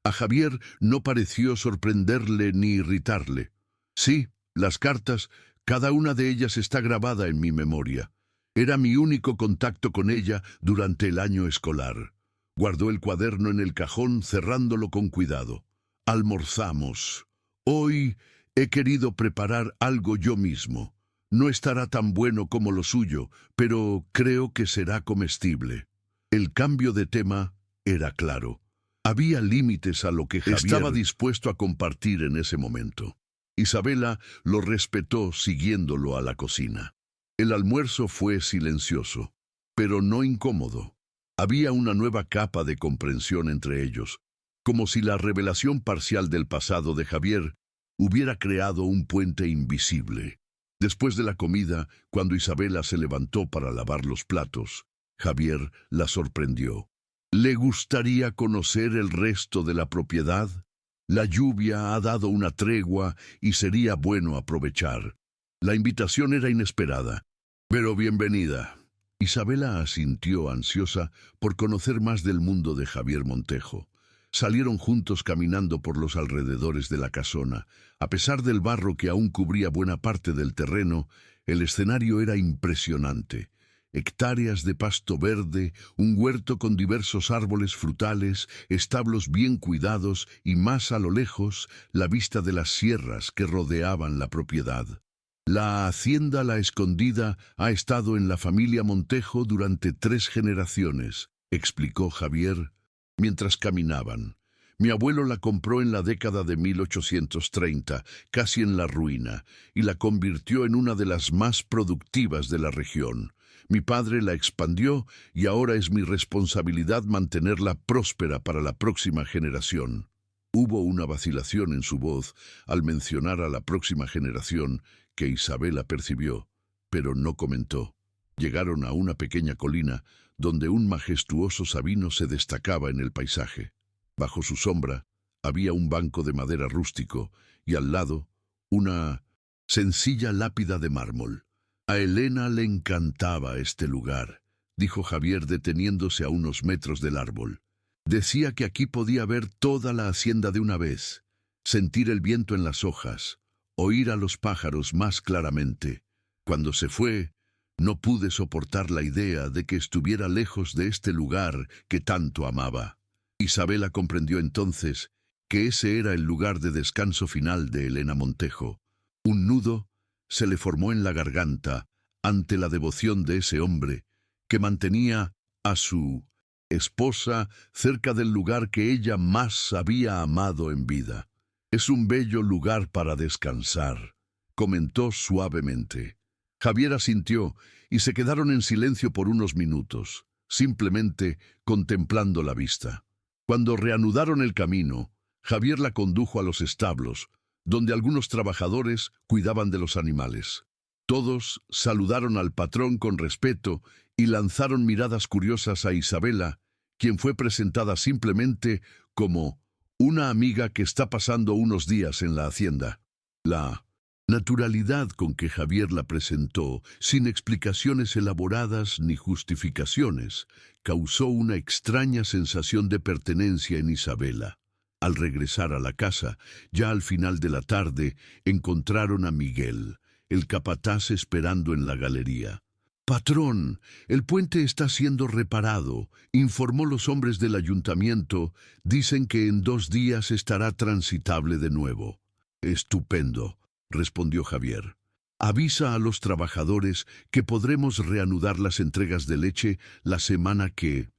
A Javier no pareció sorprenderle ni irritarle. Sí, las cartas, cada una de ellas está grabada en mi memoria. Era mi único contacto con ella durante el año escolar. Guardó el cuaderno en el cajón, cerrándolo con cuidado. Almorzamos. Hoy he querido preparar algo yo mismo. No estará tan bueno como lo suyo, pero creo que será comestible. El cambio de tema era claro. Había límites a lo que Javier estaba dispuesto a compartir en ese momento. Isabela lo respetó siguiéndolo a la cocina. El almuerzo fue silencioso, pero no incómodo. Había una nueva capa de comprensión entre ellos, como si la revelación parcial del pasado de Javier hubiera creado un puente invisible. Después de la comida, cuando Isabela se levantó para lavar los platos, Javier la sorprendió. ¿Le gustaría conocer el resto de la propiedad? La lluvia ha dado una tregua y sería bueno aprovechar. La invitación era inesperada, pero bienvenida. Isabela asintió ansiosa por conocer más del mundo de Javier Montejo. Salieron juntos caminando por los alrededores de la casona. A pesar del barro que aún cubría buena parte del terreno, el escenario era impresionante. hectáreas de pasto verde, un huerto con diversos árboles frutales, establos bien cuidados y más a lo lejos la vista de las sierras que rodeaban la propiedad. La hacienda La Escondida ha estado en la familia Montejo durante 3 generaciones, explicó Javier mientras caminaban. Mi abuelo la compró en la década de 1830, casi en la ruina, y la convirtió en una de las más productivas de la región. Mi padre la expandió y ahora es mi responsabilidad mantenerla próspera para la próxima generación. Hubo una vacilación en su voz al mencionar a la próxima generación que Isabela percibió, pero no comentó. Llegaron a una pequeña colina donde un majestuoso sabino se destacaba en el paisaje. Bajo su sombra había un banco de madera rústico y al lado una sencilla lápida de mármol. A Elena le encantaba este lugar, dijo Javier deteniéndose a unos metros del árbol. Decía que aquí podía ver toda la hacienda de una vez, sentir el viento en las hojas, oír a los pájaros más claramente. Cuando se fue, no pude soportar la idea de que estuviera lejos de este lugar que tanto amaba. Isabela comprendió entonces que ese era el lugar de descanso final de Elena Montejo. Un nudo se le formó en la garganta ante la devoción de ese hombre que mantenía a su esposa cerca del lugar que ella más había amado en vida. Es un bello lugar para descansar, comentó suavemente. Javier asintió y se quedaron en silencio por unos minutos, simplemente contemplando la vista. Cuando reanudaron el camino, Javier la condujo a los establos, donde algunos trabajadores cuidaban de los animales. Todos saludaron al patrón con respeto y lanzaron miradas curiosas a Isabela, quien fue presentada simplemente como una amiga que está pasando unos días en la hacienda. La naturalidad con que Javier la presentó, sin explicaciones elaboradas ni justificaciones, causó una extraña sensación de pertenencia en Isabela. Al regresar a la casa, ya al final de la tarde, encontraron a Miguel, el capataz, esperando en la galería. «Patrón, el puente está siendo reparado», informó los hombres del ayuntamiento. «Dicen que en 2 días estará transitable de nuevo». «Estupendo», respondió Javier. «Avisa a los trabajadores que podremos reanudar las entregas de leche la semana que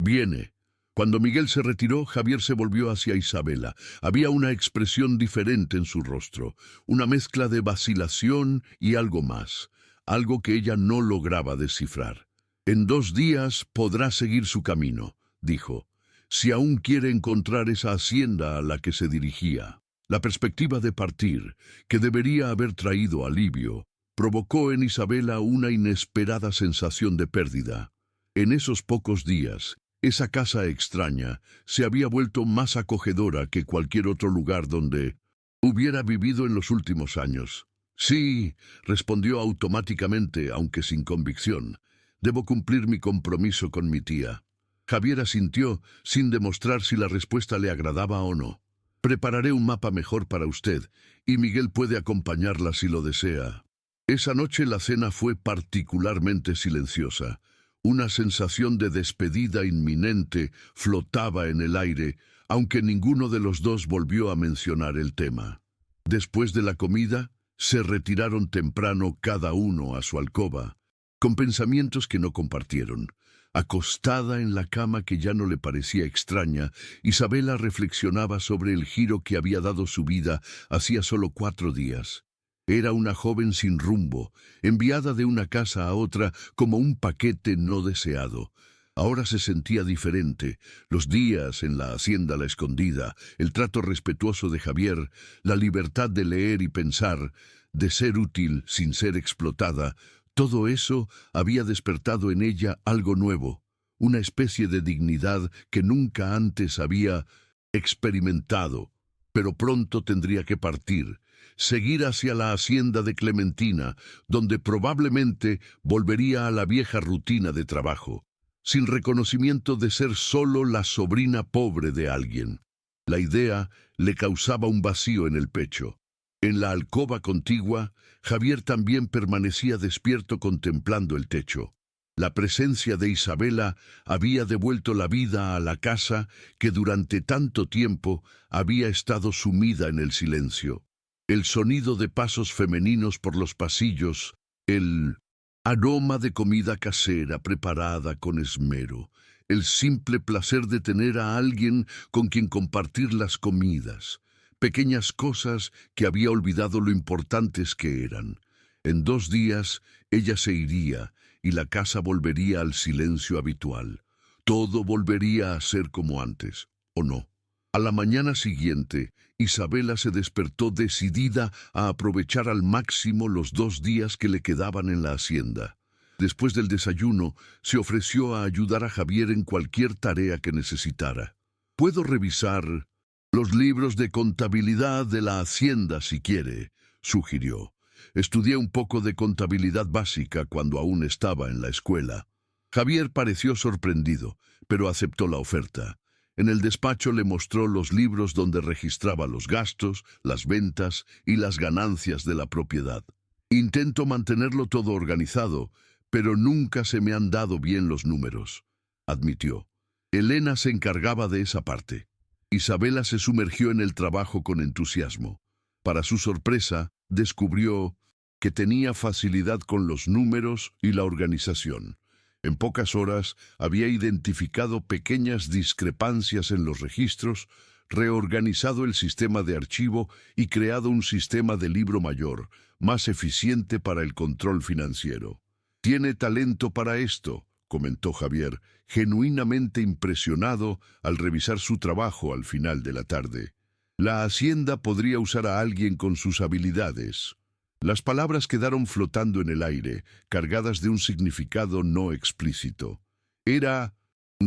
viene». Cuando Miguel se retiró, Javier se volvió hacia Isabela. Había una expresión diferente en su rostro, una mezcla de vacilación y algo más, algo que ella no lograba descifrar. «En 2 días podrá seguir su camino», dijo, «si aún quiere encontrar esa hacienda a la que se dirigía». La perspectiva de partir, que debería haber traído alivio, provocó en Isabela una inesperada sensación de pérdida. En esos pocos días, esa casa extraña se había vuelto más acogedora que cualquier otro lugar donde hubiera vivido en los últimos años. «Sí», respondió automáticamente, aunque sin convicción. «Debo cumplir mi compromiso con mi tía». Javier asintió, sin demostrar si la respuesta le agradaba o no. «Prepararé un mapa mejor para usted, y Miguel puede acompañarla si lo desea». Esa noche la cena fue particularmente silenciosa. Una sensación de despedida inminente flotaba en el aire, aunque ninguno de los dos volvió a mencionar el tema. Después de la comida, se retiraron temprano cada uno a su alcoba, con pensamientos que no compartieron. Acostada en la cama que ya no le parecía extraña, Isabela reflexionaba sobre el giro que había dado su vida hacía solo 4 días. Era una joven sin rumbo, enviada de una casa a otra como un paquete no deseado. Ahora se sentía diferente. Los días en la hacienda La Escondida, el trato respetuoso de Javier, la libertad de leer y pensar, de ser útil sin ser explotada, todo eso había despertado en ella algo nuevo, una especie de dignidad que nunca antes había experimentado. Pero pronto tendría que partir, seguir hacia la hacienda de Clementina, donde probablemente volvería a la vieja rutina de trabajo, sin reconocimiento de ser solo la sobrina pobre de alguien. La idea le causaba un vacío en el pecho. En la alcoba contigua, Javier también permanecía despierto contemplando el techo. La presencia de Isabela había devuelto la vida a la casa que durante tanto tiempo había estado sumida en el silencio. El sonido de pasos femeninos por los pasillos, el aroma de comida casera preparada con esmero, el simple placer de tener a alguien con quien compartir las comidas, pequeñas cosas que había olvidado lo importantes que eran. En 2 días ella se iría y la casa volvería al silencio habitual. Todo volvería a ser como antes, ¿o no? A la mañana siguiente, Isabela se despertó decidida a aprovechar al máximo los 2 días que le quedaban en la hacienda. Después del desayuno, se ofreció a ayudar a Javier en cualquier tarea que necesitara. «Puedo revisar los libros de contabilidad de la hacienda si quiere», sugirió. «Estudié un poco de contabilidad básica cuando aún estaba en la escuela». Javier pareció sorprendido, pero aceptó la oferta. En el despacho le mostró los libros donde registraba los gastos, las ventas y las ganancias de la propiedad. «Intento mantenerlo todo organizado, pero nunca se me han dado bien los números», admitió. Elena se encargaba de esa parte. Isabela se sumergió en el trabajo con entusiasmo. Para su sorpresa, descubrió que tenía facilidad con los números y la organización. En pocas horas había identificado pequeñas discrepancias en los registros, reorganizado el sistema de archivo y creado un sistema de libro mayor, más eficiente para el control financiero. «Tiene talento para esto», comentó Javier, genuinamente impresionado al revisar su trabajo al final de la tarde. «La hacienda podría usar a alguien con sus habilidades». Las palabras quedaron flotando en el aire, cargadas de un significado no explícito. Era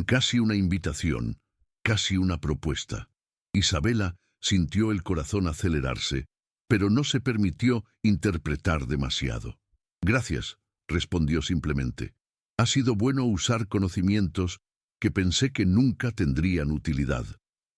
casi una invitación, casi una propuesta. Isabela sintió el corazón acelerarse, pero no se permitió interpretar demasiado. «Gracias», respondió simplemente. «Ha sido bueno usar conocimientos que pensé que nunca tendrían utilidad».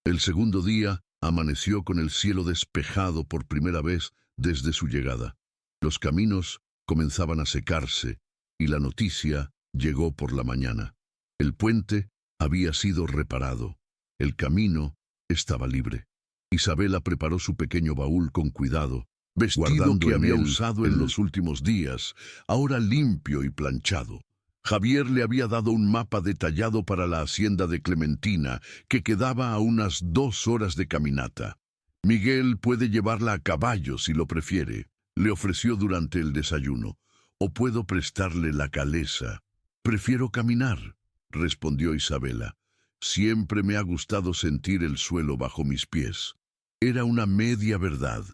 El segundo día amaneció con el cielo despejado por primera vez desde su llegada. Los caminos comenzaban a secarse y la noticia llegó por la mañana. El puente había sido reparado. El camino estaba libre. Isabela preparó su pequeño baúl con cuidado, vestido que había usado en los últimos días, ahora limpio y planchado. Javier le había dado un mapa detallado para la hacienda de Clementina, que quedaba a unas 2 horas de caminata. «Miguel puede llevarla a caballo si lo prefiere», le ofreció durante el desayuno. «O puedo prestarle la calesa». «Prefiero caminar», respondió Isabela. «Siempre me ha gustado sentir el suelo bajo mis pies». Era una media verdad.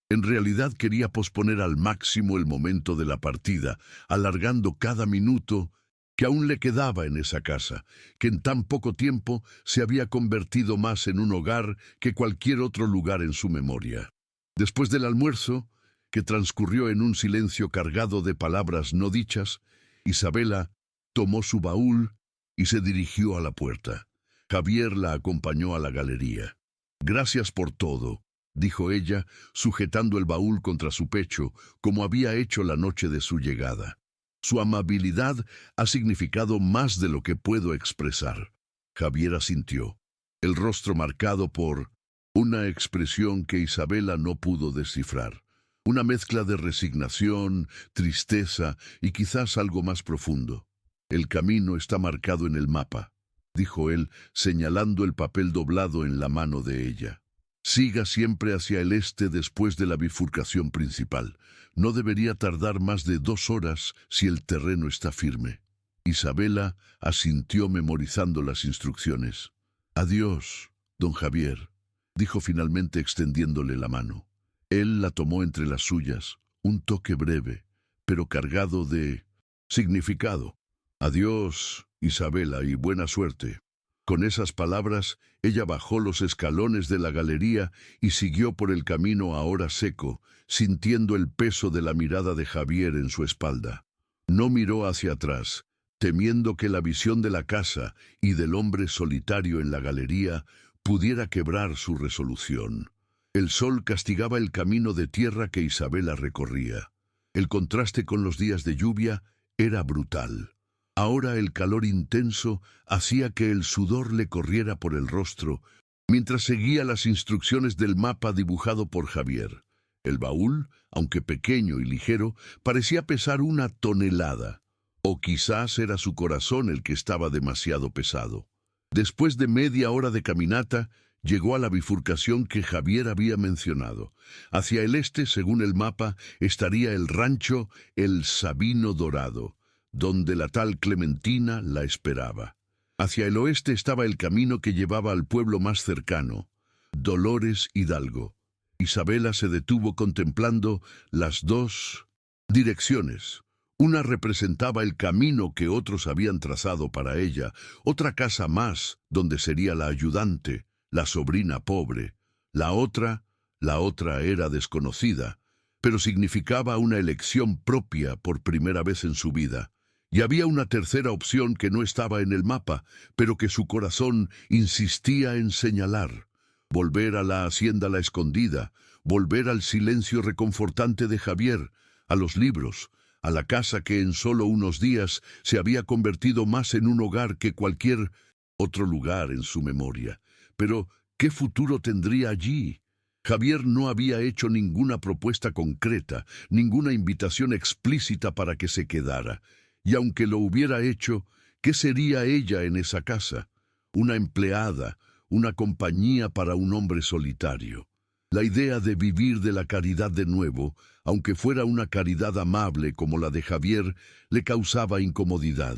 En realidad quería posponer al máximo el momento de la partida, alargando cada minuto que aún le quedaba en esa casa, que en tan poco tiempo se había convertido más en un hogar que cualquier otro lugar en su memoria. Después del almuerzo, que transcurrió en un silencio cargado de palabras no dichas, Isabela tomó su baúl y se dirigió a la puerta. Javier la acompañó a la galería. «Gracias por todo», dijo ella, sujetando el baúl contra su pecho, como había hecho la noche de su llegada. «Su amabilidad ha significado más de lo que puedo expresar». Javier asintió, el rostro marcado por una expresión que Isabela no pudo descifrar. Una mezcla de resignación, tristeza y quizás algo más profundo. «El camino está marcado en el mapa», dijo él, señalando el papel doblado en la mano de ella. «Siga siempre hacia el este después de la bifurcación principal. No debería tardar más de 2 horas si el terreno está firme». Isabela asintió memorizando las instrucciones. «Adiós, don Javier», dijo finalmente extendiéndole la mano. Él la tomó entre las suyas, un toque breve, pero cargado de significado. «Adiós, Isabela, y buena suerte». Con esas palabras, ella bajó los escalones de la galería y siguió por el camino ahora seco, sintiendo el peso de la mirada de Javier en su espalda. No miró hacia atrás, temiendo que la visión de la casa y del hombre solitario en la galería pudiera quebrar su resolución. El sol castigaba el camino de tierra que Isabela recorría. El contraste con los días de lluvia era brutal. Ahora el calor intenso hacía que el sudor le corriera por el rostro mientras seguía las instrucciones del mapa dibujado por Javier. El baúl, aunque pequeño y ligero, parecía pesar 1 tonelada. O quizás era su corazón el que estaba demasiado pesado. Después de media hora de caminata, llegó a la bifurcación que Javier había mencionado. Hacia el este, según el mapa, estaría el rancho El Sabino Dorado, donde la tal Clementina la esperaba. Hacia el oeste estaba el camino que llevaba al pueblo más cercano, Dolores Hidalgo. Isabela se detuvo contemplando las dos direcciones. Una representaba el camino que otros habían trazado para ella, otra casa más, donde sería la ayudante, la sobrina pobre. La otra era desconocida, pero significaba una elección propia por primera vez en su vida. Y había una tercera opción que no estaba en el mapa, pero que su corazón insistía en señalar. Volver a la hacienda La Escondida, volver al silencio reconfortante de Javier, a los libros, a la casa que en solo unos días se había convertido más en un hogar que cualquier otro lugar en su memoria. Pero, ¿qué futuro tendría allí? Javier no había hecho ninguna propuesta concreta, ninguna invitación explícita para que se quedara. Y aunque lo hubiera hecho, ¿qué sería ella en esa casa? Una empleada, una compañía para un hombre solitario. La idea de vivir de la caridad de nuevo, aunque fuera una caridad amable como la de Javier, le causaba incomodidad.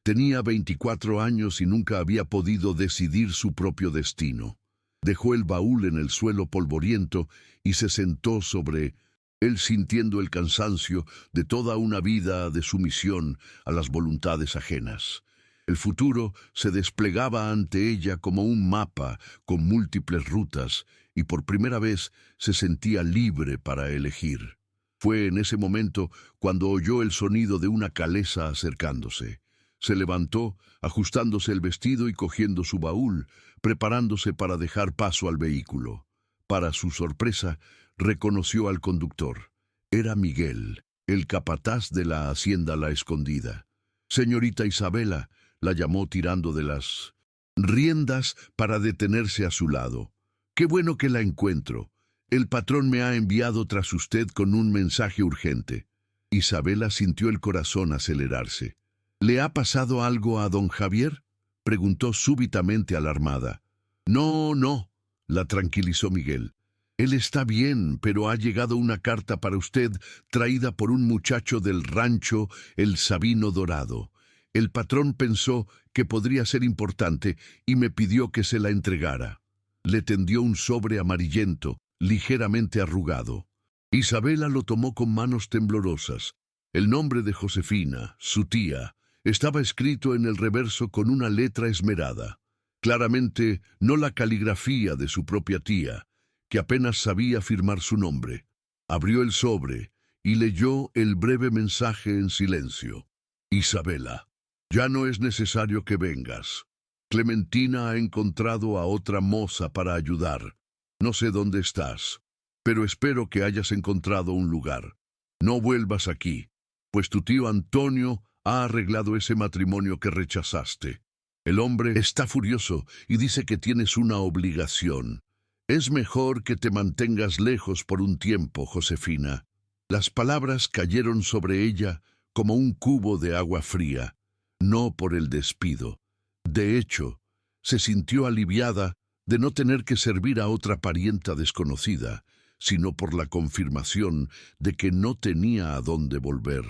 Tenía 24 años y nunca había podido decidir su propio destino. Dejó el baúl en el suelo polvoriento y se sentó sobre él sintiendo el cansancio de toda una vida de sumisión a las voluntades ajenas. El futuro se desplegaba ante ella como un mapa con múltiples rutas y por primera vez se sentía libre para elegir. Fue en ese momento cuando oyó el sonido de una calesa acercándose. Se levantó, ajustándose el vestido y cogiendo su baúl, preparándose para dejar paso al vehículo. Para su sorpresa, reconoció al conductor. Era Miguel, el capataz de la hacienda La Escondida. «Señorita Isabela», la llamó tirando de las riendas para detenerse a su lado. «Qué bueno que la encuentro. El patrón me ha enviado tras usted con un mensaje urgente». Isabela sintió el corazón acelerarse. «¿Le ha pasado algo a don Javier?», preguntó súbitamente alarmada. «No, no», la tranquilizó Miguel. «Él está bien, pero ha llegado una carta para usted traída por un muchacho del rancho El Sabino Dorado. El patrón pensó que podría ser importante y me pidió que se la entregara». Le tendió un sobre amarillento, ligeramente arrugado. Isabela lo tomó con manos temblorosas. El nombre de Josefina, su tía, estaba escrito en el reverso con una letra esmerada. Claramente no la caligrafía de su propia tía, que apenas sabía firmar su nombre. Abrió el sobre y leyó el breve mensaje en silencio. «Isabela, ya no es necesario que vengas. Clementina ha encontrado a otra moza para ayudar. No sé dónde estás, pero espero que hayas encontrado un lugar. No vuelvas aquí, pues tu tío Antonio ha arreglado ese matrimonio que rechazaste. El hombre está furioso y dice que tienes una obligación. Es mejor que te mantengas lejos por un tiempo, Josefina». Las palabras cayeron sobre ella como un cubo de agua fría, no por el despido. De hecho, se sintió aliviada de no tener que servir a otra parienta desconocida, sino por la confirmación de que no tenía a dónde volver.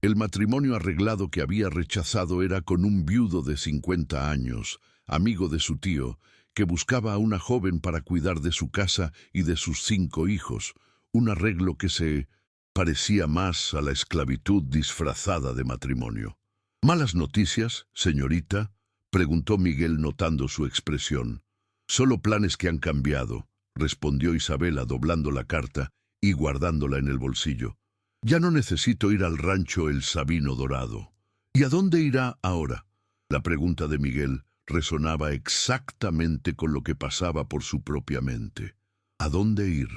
El matrimonio arreglado que había rechazado era con un viudo de 50 años, amigo de su tío, que buscaba a una joven para cuidar de su casa y de sus 5 hijos, un arreglo que se parecía más a la esclavitud disfrazada de matrimonio. «¿Malas noticias, señorita?», preguntó Miguel notando su expresión. «Solo planes que han cambiado», respondió Isabela doblando la carta y guardándola en el bolsillo. «Ya no necesito ir al rancho El Sabino Dorado». «¿Y a dónde irá ahora?». La pregunta de Miguel resonaba exactamente con lo que pasaba por su propia mente. ¿A dónde ir?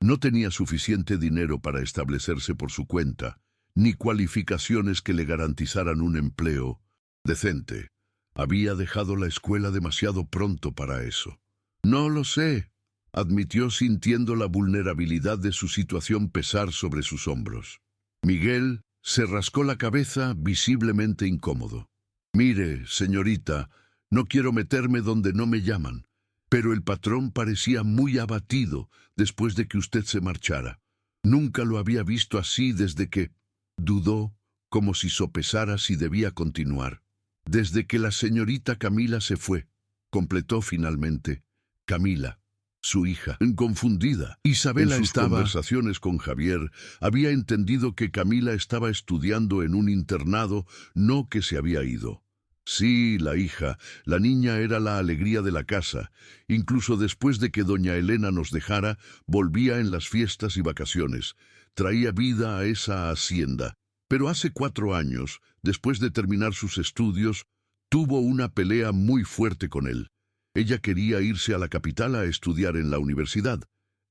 No tenía suficiente dinero para establecerse por su cuenta, ni cualificaciones que le garantizaran un empleo decente. Había dejado la escuela demasiado pronto para eso. No lo sé, admitió sintiendo la vulnerabilidad de su situación pesar sobre sus hombros. Miguel se rascó la cabeza visiblemente incómodo. Mire, señorita, no quiero meterme donde no me llaman, pero el patrón parecía muy abatido después de que usted se marchara. Nunca lo había visto así desde que dudó, como si sopesara si debía continuar. Desde que la señorita Camila se fue, completó finalmente. Camila, su hija, confundida. Isabela en sus conversaciones con Javier había entendido que Camila estaba estudiando en un internado, no que se había ido. Sí, la hija, la niña era la alegría de la casa. Incluso después de que doña Elena nos dejara, volvía en las fiestas y vacaciones. Traía vida a esa hacienda. Pero hace 4 años, después de terminar sus estudios, tuvo una pelea muy fuerte con él. Ella quería irse a la capital a estudiar en la universidad.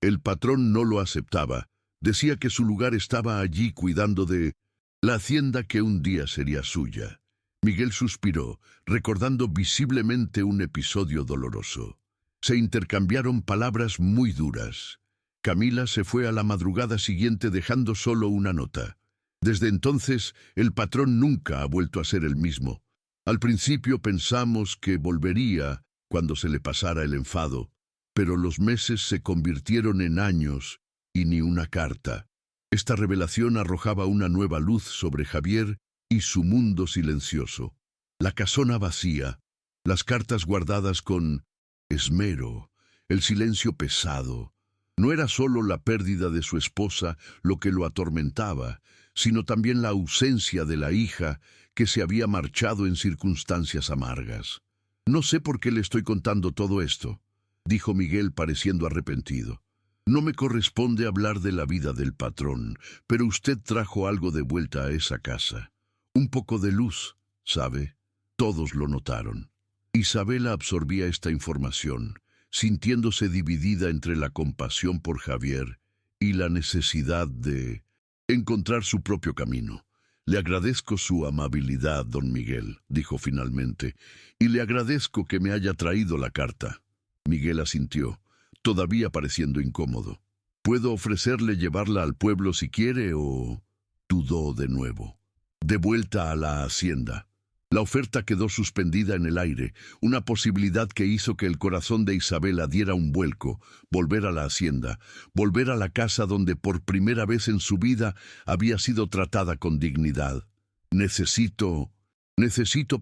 El patrón no lo aceptaba. Decía que su lugar estaba allí cuidando de la hacienda que un día sería suya. Miguel suspiró, recordando visiblemente un episodio doloroso. Se intercambiaron palabras muy duras. Camila se fue a la madrugada siguiente dejando solo una nota. Desde entonces, el patrón nunca ha vuelto a ser el mismo. Al principio pensamos que volvería cuando se le pasara el enfado, pero los meses se convirtieron en años y ni una carta. Esta revelación arrojaba una nueva luz sobre Javier y su mundo silencioso. La casona vacía, las cartas guardadas con esmero, el silencio pesado. No era solo la pérdida de su esposa lo que lo atormentaba, sino también la ausencia de la hija que se había marchado en circunstancias amargas. No sé por qué le estoy contando todo esto, dijo Miguel pareciendo arrepentido. No me corresponde hablar de la vida del patrón, pero usted trajo algo de vuelta a esa casa. Un poco de luz, ¿sabe? Todos lo notaron. Isabela absorbía esta información, sintiéndose dividida entre la compasión por Javier y la necesidad de encontrar su propio camino. Le agradezco su amabilidad, don Miguel, dijo finalmente, y le agradezco que me haya traído la carta. Miguel asintió, todavía pareciendo incómodo. ¿Puedo ofrecerle llevarla al pueblo si quiere o...? Dudó de nuevo. De vuelta a la hacienda. La oferta quedó suspendida en el aire, una posibilidad que hizo que el corazón de Isabela diera un vuelco, volver a la hacienda, volver a la casa donde por primera vez en su vida había sido tratada con dignidad. Necesito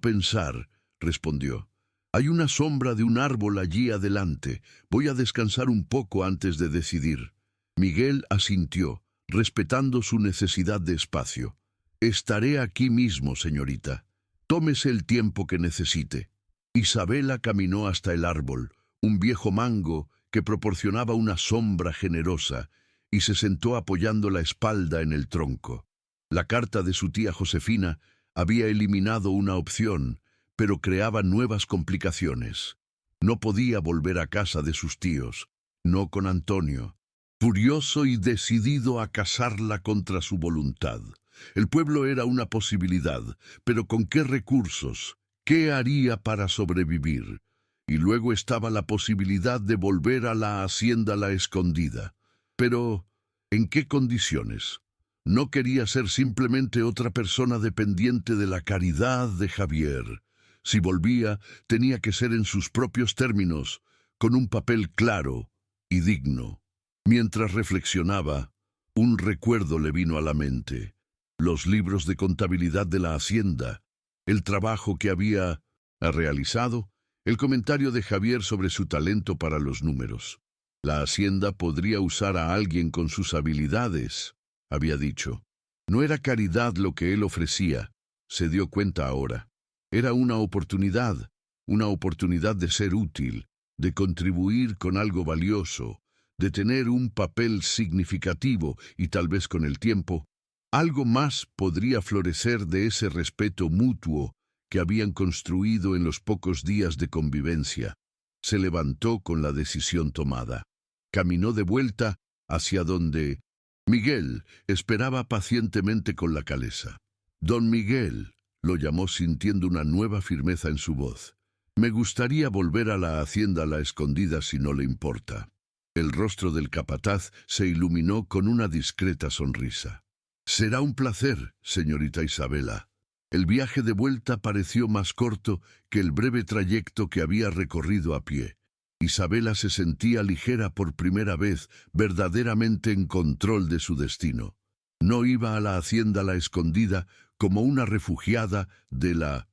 pensar, respondió. Hay una sombra de un árbol allí adelante. Voy a descansar un poco antes de decidir. Miguel asintió, respetando su necesidad de espacio. Estaré aquí mismo, señorita. Tómese el tiempo que necesite. Isabela caminó hasta el árbol, un viejo mango que proporcionaba una sombra generosa, y se sentó apoyando la espalda en el tronco. La carta de su tía Josefina había eliminado una opción, pero creaba nuevas complicaciones. No podía volver a casa de sus tíos, no con Antonio, furioso y decidido a casarla contra su voluntad. El pueblo era una posibilidad, pero ¿con qué recursos? ¿Qué haría para sobrevivir? Y luego estaba la posibilidad de volver a la hacienda La Escondida. Pero, ¿en qué condiciones? No quería ser simplemente otra persona dependiente de la caridad de Javier. Si volvía, tenía que ser en sus propios términos, con un papel claro y digno. Mientras reflexionaba, un recuerdo le vino a la mente. Los libros de contabilidad de la hacienda, el trabajo que había realizado, el comentario de Javier sobre su talento para los números. La hacienda podría usar a alguien con sus habilidades, había dicho. No era caridad lo que él ofrecía, se dio cuenta ahora. Era una oportunidad de ser útil, de contribuir con algo valioso, de tener un papel significativo y tal vez con el tiempo, algo más podría florecer de ese respeto mutuo que habían construido en los pocos días de convivencia. Se levantó con la decisión tomada. Caminó de vuelta hacia donde Miguel esperaba pacientemente con la calesa. Don Miguel, lo llamó sintiendo una nueva firmeza en su voz. Me gustaría volver a la hacienda La Escondida si no le importa. El rostro del capataz se iluminó con una discreta sonrisa. Será un placer, señorita Isabela. El viaje de vuelta pareció más corto que el breve trayecto que había recorrido a pie. Isabela se sentía ligera por primera vez, verdaderamente en control de su destino. No iba a la hacienda La Escondida como una refugiada de la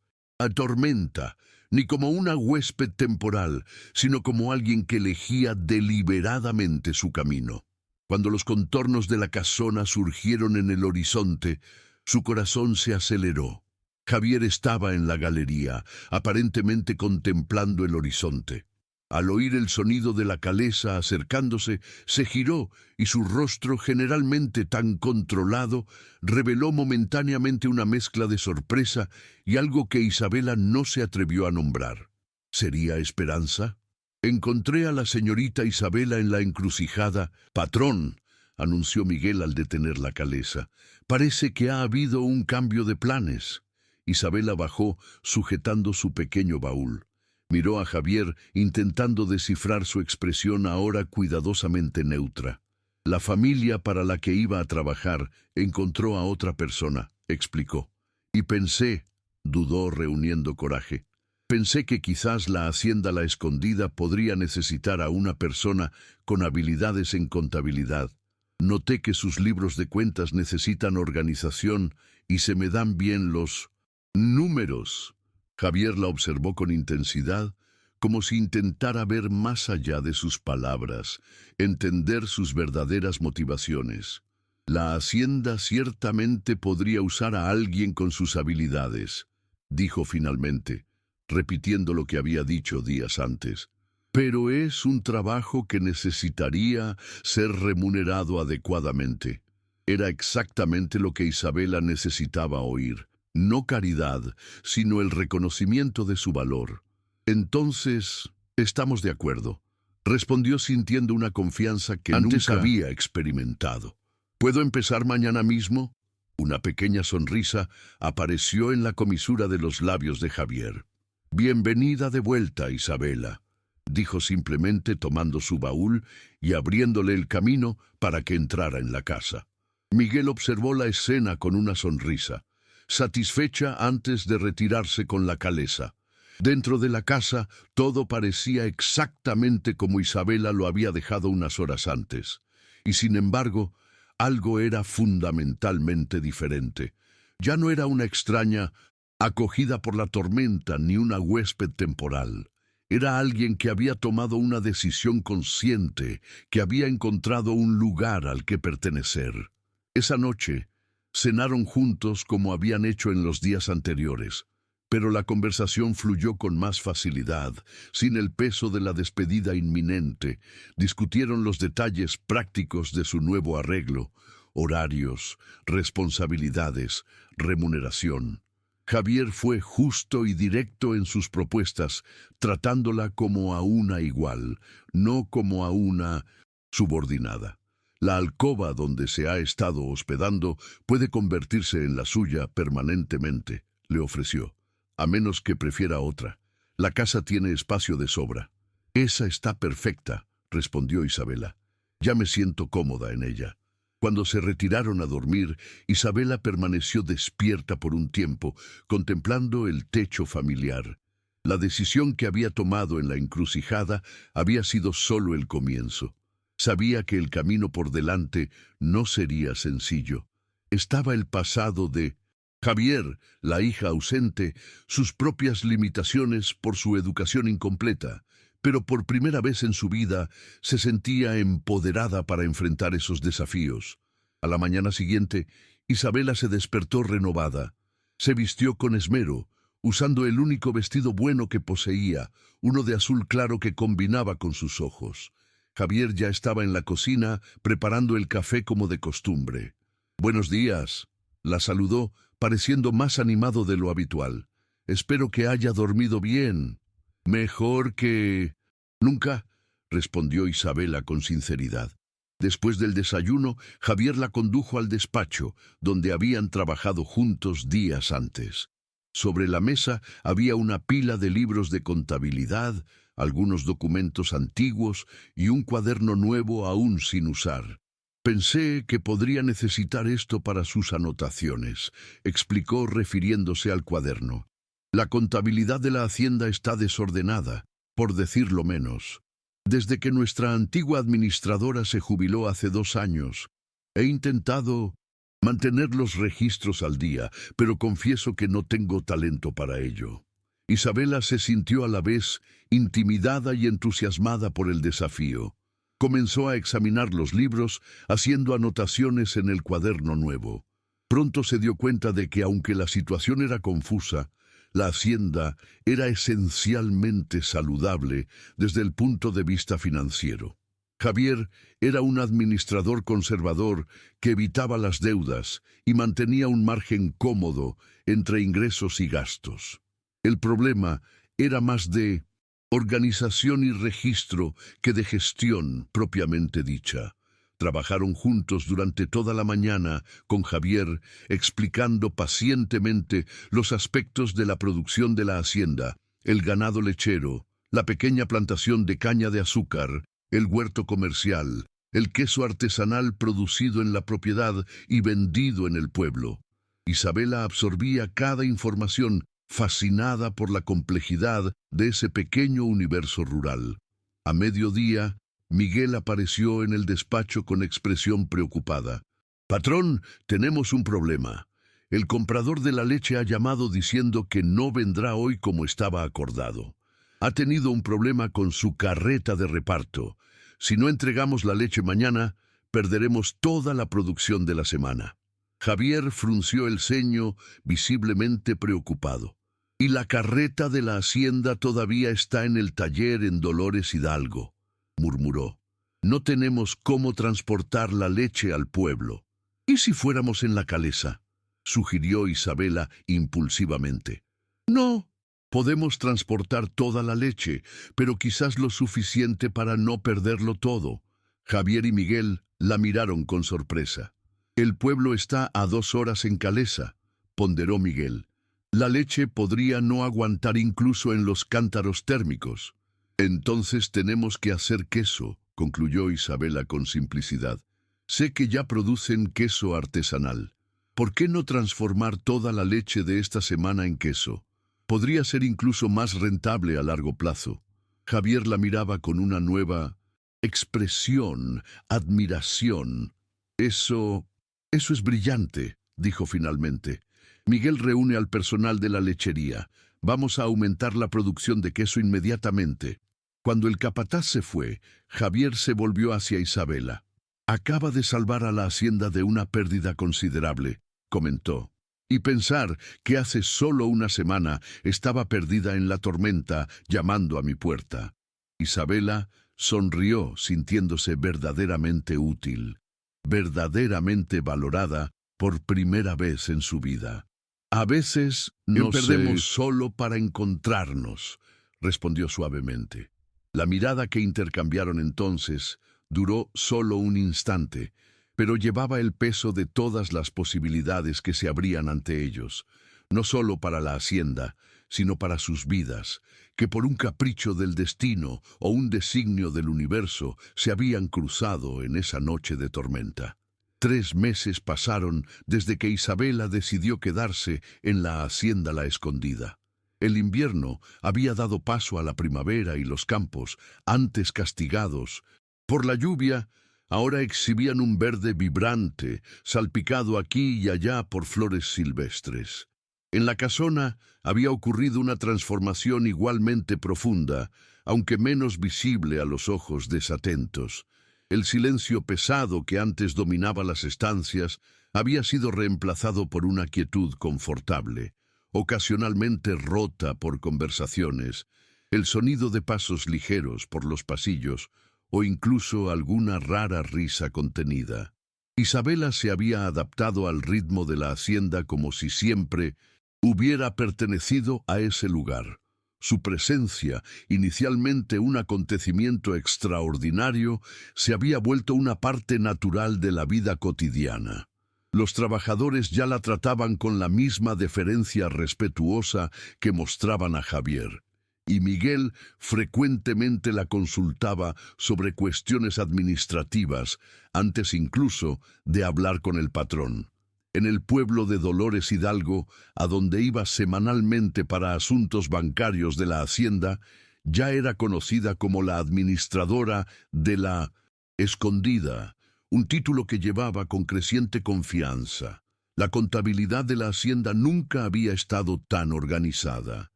tormenta, ni como una huésped temporal, sino como alguien que elegía deliberadamente su camino. Cuando los contornos de la casona surgieron en el horizonte, su corazón se aceleró. Javier estaba en la galería, aparentemente contemplando el horizonte. Al oír el sonido de la calesa acercándose, se giró y su rostro, generalmente tan controlado, reveló momentáneamente una mezcla de sorpresa y algo que Isabela no se atrevió a nombrar. ¿Sería esperanza? Encontré a la señorita Isabela en la encrucijada. Patrón, anunció Miguel al detener la calesa. Parece que ha habido un cambio de planes. Isabela bajó, sujetando su pequeño baúl. Miró a Javier, intentando descifrar su expresión ahora cuidadosamente neutra. La familia para la que iba a trabajar encontró a otra persona, explicó. Y pensé, dudó reuniendo coraje, pensé que quizás la hacienda La Escondida podría necesitar a una persona con habilidades en contabilidad. Noté que sus libros de cuentas necesitan organización y se me dan bien los números. Javier la observó con intensidad, como si intentara ver más allá de sus palabras, entender sus verdaderas motivaciones. La hacienda ciertamente podría usar a alguien con sus habilidades, dijo finalmente, repitiendo lo que había dicho días antes. Pero es un trabajo que necesitaría ser remunerado adecuadamente. Era exactamente lo que Isabela necesitaba oír. No caridad, sino el reconocimiento de su valor. Entonces, estamos de acuerdo, respondió sintiendo una confianza que antes nunca había experimentado. ¿Puedo empezar mañana mismo? Una pequeña sonrisa apareció en la comisura de los labios de Javier. Bienvenida de vuelta, Isabela, dijo simplemente tomando su baúl y abriéndole el camino para que entrara en la casa. Miguel observó la escena con una sonrisa, satisfecha antes de retirarse con la calesa. Dentro de la casa todo parecía exactamente como Isabela lo había dejado unas horas antes. Y sin embargo, algo era fundamentalmente diferente. Ya no era una extraña acogida por la tormenta ni una huésped temporal. Era alguien que había tomado una decisión consciente, que había encontrado un lugar al que pertenecer. Esa noche, cenaron juntos como habían hecho en los días anteriores, pero la conversación fluyó con más facilidad, sin el peso de la despedida inminente. Discutieron los detalles prácticos de su nuevo arreglo, horarios, responsabilidades, remuneración. Javier fue justo y directo en sus propuestas, tratándola como a una igual, no como a una subordinada. La alcoba donde se ha estado hospedando puede convertirse en la suya permanentemente, le ofreció, a menos que prefiera otra. La casa tiene espacio de sobra. Esa está perfecta, respondió Isabela. Ya me siento cómoda en ella. Cuando se retiraron a dormir, Isabela permaneció despierta por un tiempo, contemplando el techo familiar. La decisión que había tomado en la encrucijada había sido solo el comienzo. Sabía que el camino por delante no sería sencillo. Estaba el pasado de Javier, la hija ausente, sus propias limitaciones por su educación incompleta, pero por primera vez en su vida se sentía empoderada para enfrentar esos desafíos. A la mañana siguiente, Isabela se despertó renovada. Se vistió con esmero, usando el único vestido bueno que poseía, uno de azul claro que combinaba con sus ojos. Javier ya estaba en la cocina, preparando el café como de costumbre. «Buenos días», la saludó, pareciendo más animado de lo habitual. «Espero que haya dormido bien». «Mejor que nunca», respondió Isabela con sinceridad. Después del desayuno, Javier la condujo al despacho, donde habían trabajado juntos días antes. Sobre la mesa había una pila de libros de contabilidad, algunos documentos antiguos y un cuaderno nuevo aún sin usar. Pensé que podría necesitar esto para sus anotaciones, explicó refiriéndose al cuaderno. La contabilidad de la hacienda está desordenada, por decirlo menos. Desde que nuestra antigua administradora se jubiló hace 2 años, he intentado mantener los registros al día, pero confieso que no tengo talento para ello. Isabela se sintió a la vez intimidada y entusiasmada por el desafío. Comenzó a examinar los libros, haciendo anotaciones en el cuaderno nuevo. Pronto se dio cuenta de que, aunque la situación era confusa, la hacienda era esencialmente saludable desde el punto de vista financiero. Javier era un administrador conservador que evitaba las deudas y mantenía un margen cómodo entre ingresos y gastos. El problema era más de organización y registro que de gestión propiamente dicha. Trabajaron juntos durante toda la mañana con Javier, explicando pacientemente los aspectos de la producción de la hacienda, el ganado lechero, la pequeña plantación de caña de azúcar, el huerto comercial, el queso artesanal producido en la propiedad y vendido en el pueblo. Isabela absorbía cada información, fascinada por la complejidad de ese pequeño universo rural. A mediodía, Miguel apareció en el despacho con expresión preocupada. «Patrón, tenemos un problema. El comprador de la leche ha llamado diciendo que no vendrá hoy como estaba acordado. Ha tenido un problema con su carreta de reparto. Si no entregamos la leche mañana, perderemos toda la producción de la semana». Javier frunció el ceño, visiblemente preocupado. «Y la carreta de la hacienda todavía está en el taller en Dolores Hidalgo», murmuró. «No tenemos cómo transportar la leche al pueblo». «¿Y si fuéramos en la Calesa?», sugirió Isabela impulsivamente. «No, podemos transportar toda la leche, pero quizás lo suficiente para no perderlo todo». Javier y Miguel la miraron con sorpresa. «El pueblo está a 2 horas en Calesa», ponderó Miguel. «La leche podría no aguantar incluso en los cántaros térmicos». «Entonces tenemos que hacer queso», concluyó Isabela con simplicidad. «Sé que ya producen queso artesanal. ¿Por qué no transformar toda la leche de esta semana en queso? Podría ser incluso más rentable a largo plazo». Javier la miraba con una nueva expresión, admiración. Eso es brillante», dijo finalmente. «Miguel reúne al personal de la lechería. Vamos a aumentar la producción de queso inmediatamente». Cuando el capataz se fue, Javier se volvió hacia Isabela. «Acaba de salvar a la hacienda de una pérdida considerable», comentó. «Y pensar que hace solo una semana estaba perdida en la tormenta llamando a mi puerta». Isabela sonrió, sintiéndose verdaderamente útil, verdaderamente valorada por primera vez en su vida. «A veces nos perdemos solo para encontrarnos», respondió suavemente. La mirada que intercambiaron entonces duró solo un instante, pero llevaba el peso de todas las posibilidades que se abrían ante ellos, no solo para la hacienda, sino para sus vidas, que por un capricho del destino o un designio del universo se habían cruzado en esa noche de tormenta. 3 meses pasaron desde que Isabela decidió quedarse en la hacienda La Escondida. El invierno había dado paso a la primavera y los campos, antes castigados por la lluvia, ahora exhibían un verde vibrante, salpicado aquí y allá por flores silvestres. En la casona había ocurrido una transformación igualmente profunda, aunque menos visible a los ojos desatentos. El silencio pesado que antes dominaba las estancias había sido reemplazado por una quietud confortable, ocasionalmente rota por conversaciones, el sonido de pasos ligeros por los pasillos o incluso alguna rara risa contenida. Isabela se había adaptado al ritmo de la hacienda como si siempre hubiera pertenecido a ese lugar. Su presencia, inicialmente un acontecimiento extraordinario, se había vuelto una parte natural de la vida cotidiana. Los trabajadores ya la trataban con la misma deferencia respetuosa que mostraban a Javier, y Miguel frecuentemente la consultaba sobre cuestiones administrativas, antes incluso de hablar con el patrón. En el pueblo de Dolores Hidalgo, a donde iba semanalmente para asuntos bancarios de la hacienda, ya era conocida como la administradora de la Escondida, un título que llevaba con creciente confianza. La contabilidad de la hacienda nunca había estado tan organizada.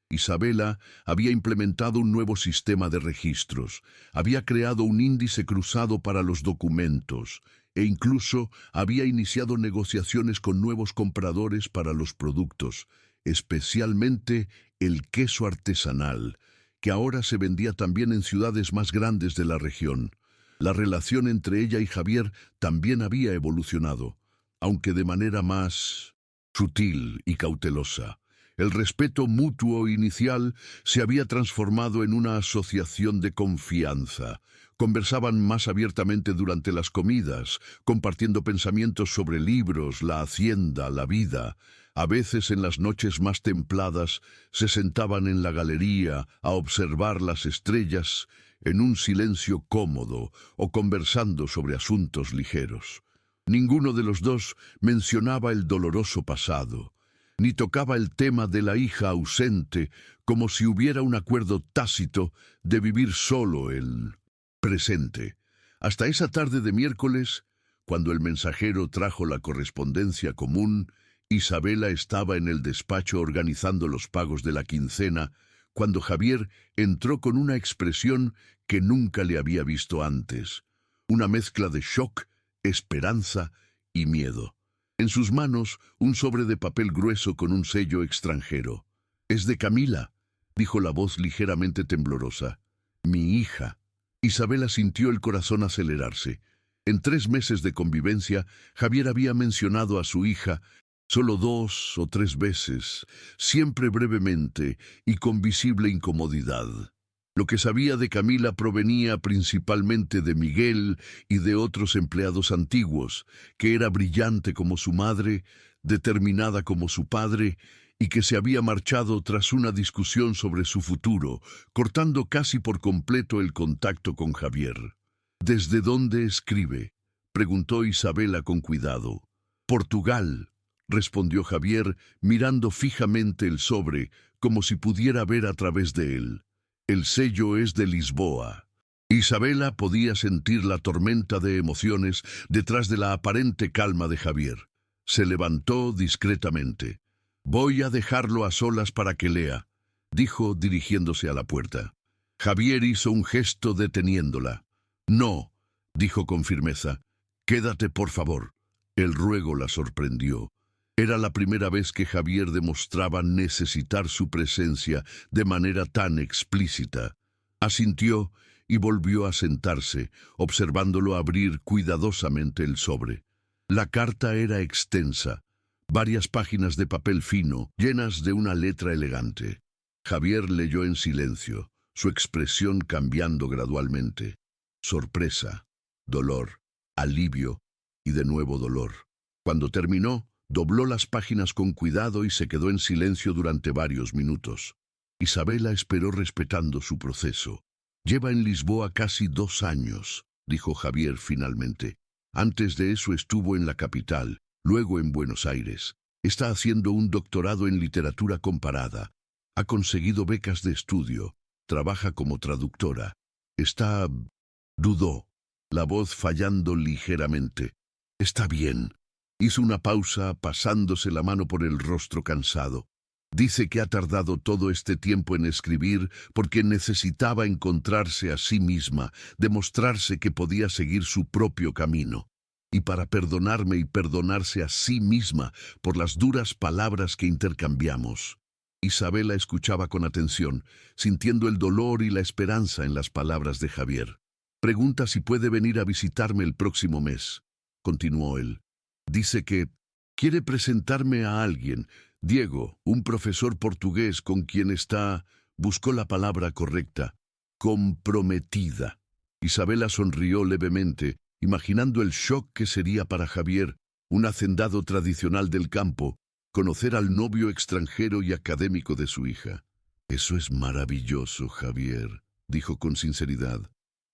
Isabela había implementado un nuevo sistema de registros, había creado un índice cruzado para los documentos, e incluso había iniciado negociaciones con nuevos compradores para los productos, especialmente el queso artesanal, que ahora se vendía también en ciudades más grandes de la región. La relación entre ella y Javier también había evolucionado, aunque de manera más sutil y cautelosa. El respeto mutuo inicial se había transformado en una asociación de confianza. Conversaban más abiertamente durante las comidas, compartiendo pensamientos sobre libros, la hacienda, la vida. A veces en las noches más templadas se sentaban en la galería a observar las estrellas en un silencio cómodo o conversando sobre asuntos ligeros. Ninguno de los dos mencionaba el doloroso pasado, ni tocaba el tema de la hija ausente, como si hubiera un acuerdo tácito de vivir solo el presente. Hasta esa tarde de miércoles, cuando el mensajero trajo la correspondencia común, Isabela estaba en el despacho organizando los pagos de la quincena, cuando Javier entró con una expresión que nunca le había visto antes, una mezcla de shock, esperanza y miedo. En sus manos, un sobre de papel grueso con un sello extranjero. «Es de Camila», dijo la voz ligeramente temblorosa. «Mi hija». Isabela sintió el corazón acelerarse. En 3 meses de convivencia, Javier había mencionado a su hija solo 2 o 3 veces, siempre brevemente y con visible incomodidad. Lo que sabía de Camila provenía principalmente de Miguel y de otros empleados antiguos, que era brillante como su madre, determinada como su padre, y que se había marchado tras una discusión sobre su futuro, cortando casi por completo el contacto con Javier. «¿Desde dónde escribe?», preguntó Isabela con cuidado. «Portugal», respondió Javier, mirando fijamente el sobre, como si pudiera ver a través de él. «El sello es de Lisboa». Isabela podía sentir la tormenta de emociones detrás de la aparente calma de Javier. Se levantó discretamente. «Voy a dejarlo a solas para que lea», dijo dirigiéndose a la puerta. Javier hizo un gesto deteniéndola. «No», dijo con firmeza. «Quédate, por favor». El ruego la sorprendió. Era la primera vez que Javier demostraba necesitar su presencia de manera tan explícita. Asintió y volvió a sentarse, observándolo abrir cuidadosamente el sobre. La carta era extensa, varias páginas de papel fino, llenas de una letra elegante. Javier leyó en silencio, su expresión cambiando gradualmente. Sorpresa, dolor, alivio y de nuevo dolor. Cuando terminó, dobló las páginas con cuidado y se quedó en silencio durante varios minutos. Isabela esperó respetando su proceso. «Lleva en Lisboa casi 2 años», dijo Javier finalmente. «Antes de eso estuvo en la capital, luego en Buenos Aires. Está haciendo un doctorado en literatura comparada. Ha conseguido becas de estudio. Trabaja como traductora. Está...» Dudó, la voz fallando ligeramente. «Está bien». Hizo una pausa, pasándose la mano por el rostro cansado. «Dice que ha tardado todo este tiempo en escribir porque necesitaba encontrarse a sí misma, demostrarse que podía seguir su propio camino. Y para perdonarme y perdonarse a sí misma por las duras palabras que intercambiamos». Isabela escuchaba con atención, sintiendo el dolor y la esperanza en las palabras de Javier. «Pregunta si puede venir a visitarme el próximo mes», continuó él. «Dice que quiere presentarme a alguien, Diego, un profesor portugués con quien está Buscó la palabra correcta. Comprometida. Isabela sonrió levemente, imaginando el shock que sería para Javier, un hacendado tradicional del campo, conocer al novio extranjero y académico de su hija. Eso es maravilloso, Javier, dijo con sinceridad.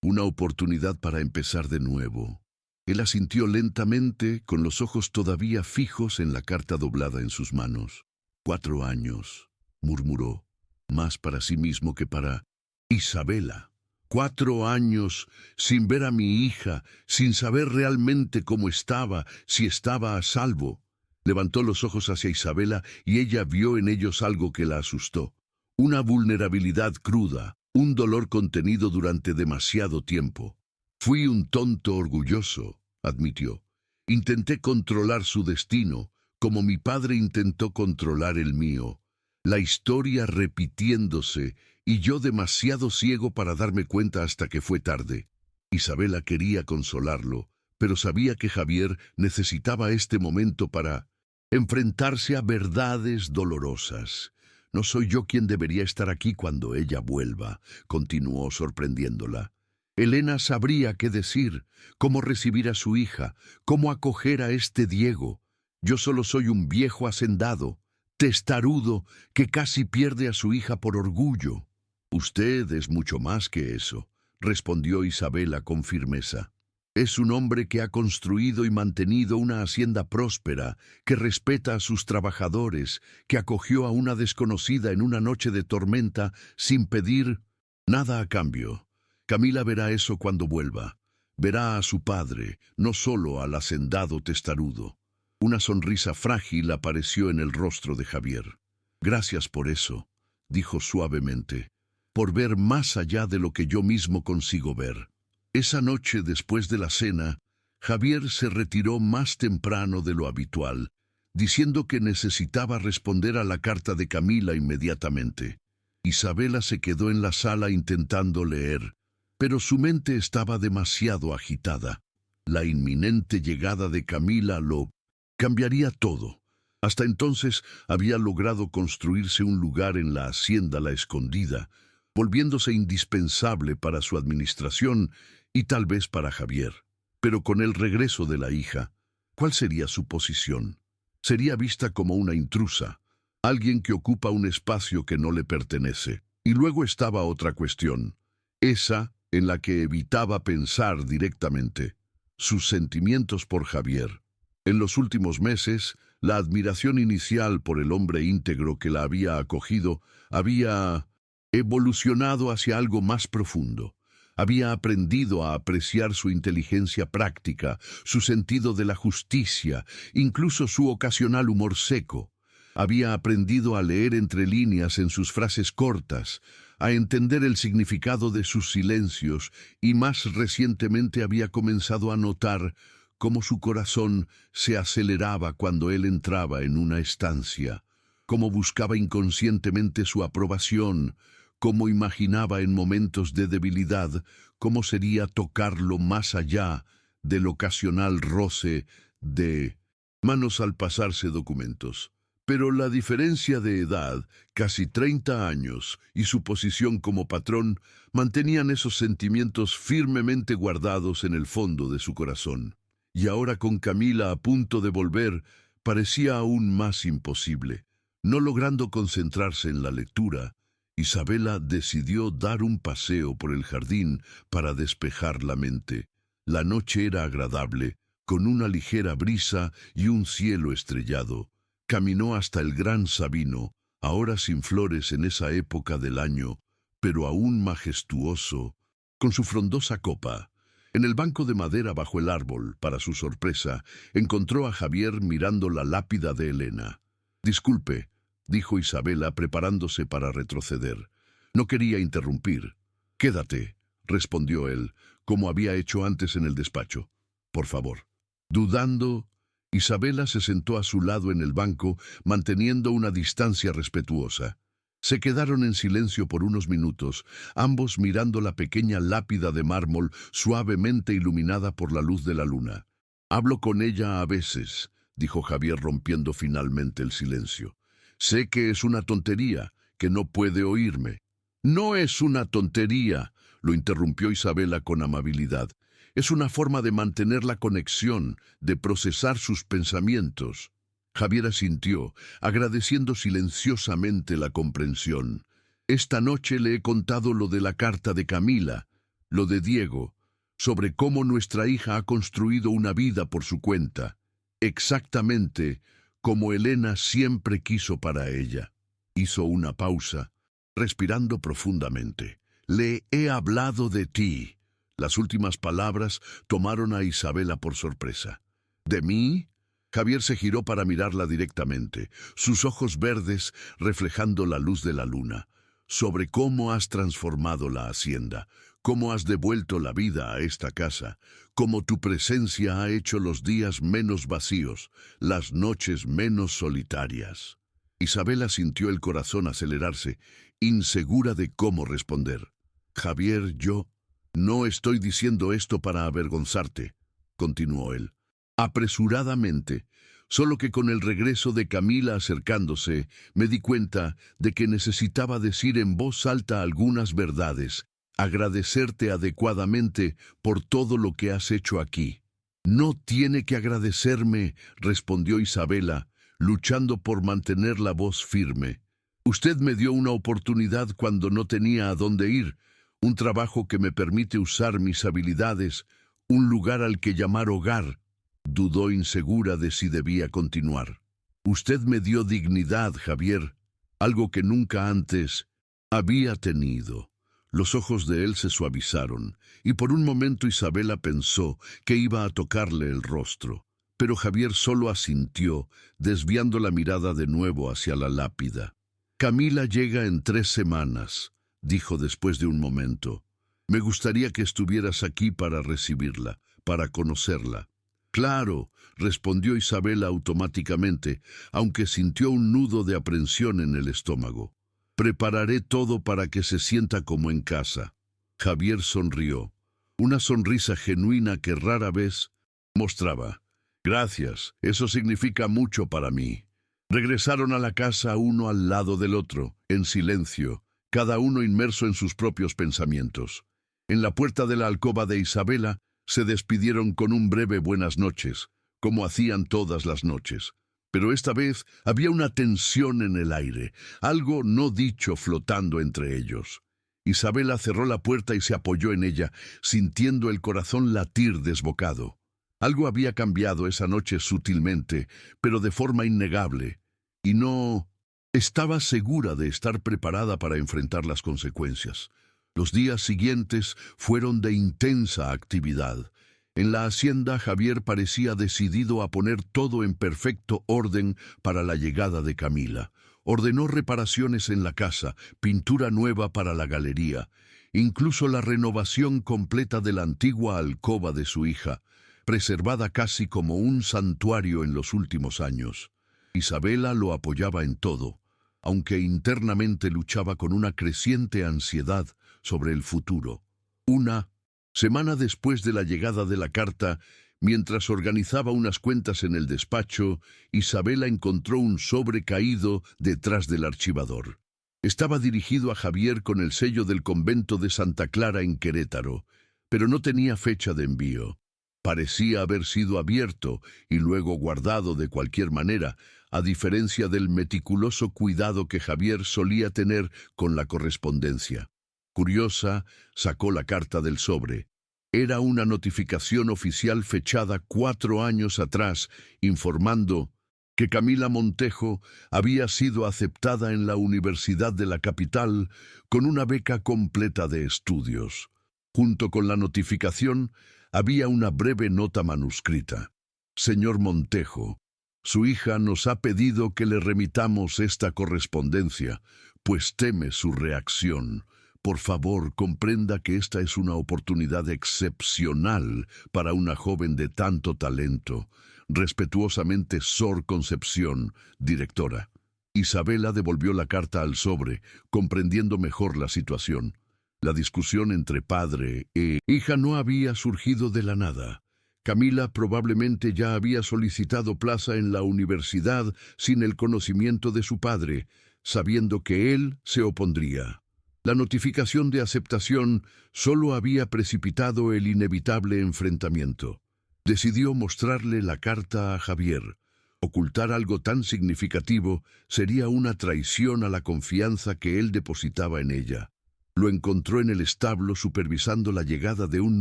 Una oportunidad para empezar de nuevo. Él asintió lentamente, con los ojos todavía fijos en la carta doblada en sus manos. 4 años, murmuró, más para sí mismo que para Isabela. 4 años sin ver a mi hija, sin saber realmente cómo estaba, si estaba a salvo. Levantó los ojos hacia Isabela y ella vio en ellos algo que la asustó. Una vulnerabilidad cruda, un dolor contenido durante demasiado tiempo. Fui un tonto orgulloso, admitió. Intenté controlar su destino, como mi padre intentó controlar el mío. La historia repitiéndose, y yo demasiado ciego para darme cuenta hasta que fue tarde. Isabela quería consolarlo, pero sabía que Javier necesitaba este momento para enfrentarse a verdades dolorosas. No soy yo quien debería estar aquí cuando ella vuelva, continuó sorprendiéndola. Elena sabría qué decir, cómo recibir a su hija, cómo acoger a este Diego. Yo solo soy un viejo hacendado, testarudo, que casi pierde a su hija por orgullo. Usted es mucho más que eso, respondió Isabela con firmeza. Es un hombre que ha construido y mantenido una hacienda próspera, que respeta a sus trabajadores, que acogió a una desconocida en una noche de tormenta sin pedir nada a cambio. Camila verá eso cuando vuelva. Verá a su padre, no solo al hacendado testarudo. Una sonrisa frágil apareció en el rostro de Javier. Gracias por eso, dijo suavemente, por ver más allá de lo que yo mismo consigo ver. Esa noche, después de la cena, Javier se retiró más temprano de lo habitual, diciendo que necesitaba responder a la carta de Camila inmediatamente. Isabela se quedó en la sala intentando leer, pero su mente estaba demasiado agitada. La inminente llegada de Camila lo cambiaría todo. Hasta entonces había logrado construirse un lugar en la hacienda La Escondida, volviéndose indispensable para su administración y tal vez para Javier. Pero con el regreso de la hija, ¿cuál sería su posición? Sería vista como una intrusa, alguien que ocupa un espacio que no le pertenece. Y luego estaba otra cuestión, esa en la que evitaba pensar directamente, sus sentimientos por Javier. En los últimos meses, la admiración inicial por el hombre íntegro que la había acogido había evolucionado hacia algo más profundo. Había aprendido a apreciar su inteligencia práctica, su sentido de la justicia, incluso su ocasional humor seco. Había aprendido a leer entre líneas en sus frases cortas, a entender el significado de sus silencios y más recientemente había comenzado a notar cómo su corazón se aceleraba cuando él entraba en una estancia, cómo buscaba inconscientemente su aprobación, cómo imaginaba en momentos de debilidad cómo sería tocarlo más allá del ocasional roce de manos al pasarse documentos. Pero la diferencia de edad, casi 30 años, y su posición como patrón, mantenían esos sentimientos firmemente guardados en el fondo de su corazón. Y ahora con Camila a punto de volver, parecía aún más imposible. No logrando concentrarse en la lectura, Isabela decidió dar un paseo por el jardín para despejar la mente. La noche era agradable, con una ligera brisa y un cielo estrellado. Caminó hasta el gran sabino, ahora sin flores en esa época del año, pero aún majestuoso, con su frondosa copa. En el banco de madera bajo el árbol, para su sorpresa, encontró a Javier mirando la lápida de Elena. «Disculpe», dijo Isabela preparándose para retroceder. No quería interrumpir. «Quédate», respondió él, como había hecho antes en el despacho. «Por favor». Dudando, Isabela se sentó a su lado en el banco, manteniendo una distancia respetuosa. Se quedaron en silencio por unos minutos, ambos mirando la pequeña lápida de mármol suavemente iluminada por la luz de la luna. «Hablo con ella a veces», dijo Javier rompiendo finalmente el silencio. «Sé que es una tontería, que no puede oírme». No es una tontería, lo interrumpió Isabela con amabilidad. Es una forma de mantener la conexión, de procesar sus pensamientos. Javier asintió, agradeciendo silenciosamente la comprensión. Esta noche le he contado lo de la carta de Camila, lo de Diego, sobre cómo nuestra hija ha construido una vida por su cuenta, exactamente como Elena siempre quiso para ella. Hizo una pausa, respirando profundamente. Le he hablado de ti. Las últimas palabras tomaron a Isabela por sorpresa. ¿De mí? Javier se giró para mirarla directamente, sus ojos verdes reflejando la luz de la luna. Sobre cómo has transformado la hacienda, cómo has devuelto la vida a esta casa, cómo tu presencia ha hecho los días menos vacíos, las noches menos solitarias. Isabela sintió el corazón acelerarse, insegura de cómo responder. Javier, yo no estoy diciendo esto para avergonzarte, continuó él. Apresuradamente, solo que con el regreso de Camila acercándose, me di cuenta de que necesitaba decir en voz alta algunas verdades, agradecerte adecuadamente por todo lo que has hecho aquí. No tiene que agradecerme, respondió Isabela, luchando por mantener la voz firme. Usted me dio una oportunidad cuando no tenía a dónde ir, un trabajo que me permite usar mis habilidades, un lugar al que llamar hogar. Dudó insegura de si debía continuar. Usted me dio dignidad, Javier, algo que nunca antes había tenido. Los ojos de él se suavizaron, y por un momento Isabela pensó que iba a tocarle el rostro. Pero Javier solo asintió, desviando la mirada de nuevo hacia la lápida. Camila llega en 3 semanas, dijo después de un momento. Me gustaría que estuvieras aquí para recibirla, para conocerla. Claro, respondió Isabela automáticamente, aunque sintió un nudo de aprensión en el estómago. Prepararé todo para que se sienta como en casa. Javier sonrió, una sonrisa genuina que rara vez mostraba. Gracias, eso significa mucho para mí. Regresaron a la casa uno al lado del otro, en silencio, cada uno inmerso en sus propios pensamientos. En la puerta de la alcoba de Isabela, se despidieron con un breve buenas noches, como hacían todas las noches. Pero esta vez había una tensión en el aire, algo no dicho flotando entre ellos. Isabela cerró la puerta y se apoyó en ella, sintiendo el corazón latir desbocado. Algo había cambiado esa noche sutilmente, pero de forma innegable, y no estaba segura de estar preparada para enfrentar las consecuencias. Los días siguientes fueron de intensa actividad. En la hacienda, Javier parecía decidido a poner todo en perfecto orden para la llegada de Camila. Ordenó reparaciones en la casa, pintura nueva para la galería, incluso la renovación completa de la antigua alcoba de su hija, preservada casi como un santuario en los últimos años. Isabela lo apoyaba en todo, aunque internamente luchaba con una creciente ansiedad sobre el futuro. Una semana después de la llegada de la carta, mientras organizaba unas cuentas en el despacho, Isabela encontró un sobre caído detrás del archivador. Estaba dirigido a Javier con el sello del convento de Santa Clara en Querétaro, pero no tenía fecha de envío. Parecía haber sido abierto y luego guardado de cualquier manera, a diferencia del meticuloso cuidado que Javier solía tener con la correspondencia. Curiosa, sacó la carta del sobre. Era una notificación oficial fechada 4 años atrás, informando que Camila Montejo había sido aceptada en la Universidad de la capital con una beca completa de estudios. Junto con la notificación, había una breve nota manuscrita. Señor Montejo, su hija nos ha pedido que le remitamos esta correspondencia, pues teme su reacción. Por favor, comprenda que esta es una oportunidad excepcional para una joven de tanto talento. Respetuosamente, Sor Concepción, directora. Isabela devolvió la carta al sobre, comprendiendo mejor la situación. La discusión entre padre e hija no había surgido de la nada. Camila probablemente ya había solicitado plaza en la universidad sin el conocimiento de su padre, sabiendo que él se opondría. La notificación de aceptación solo había precipitado el inevitable enfrentamiento. Decidió mostrarle la carta a Javier. Ocultar algo tan significativo sería una traición a la confianza que él depositaba en ella. Lo encontró en el establo supervisando la llegada de un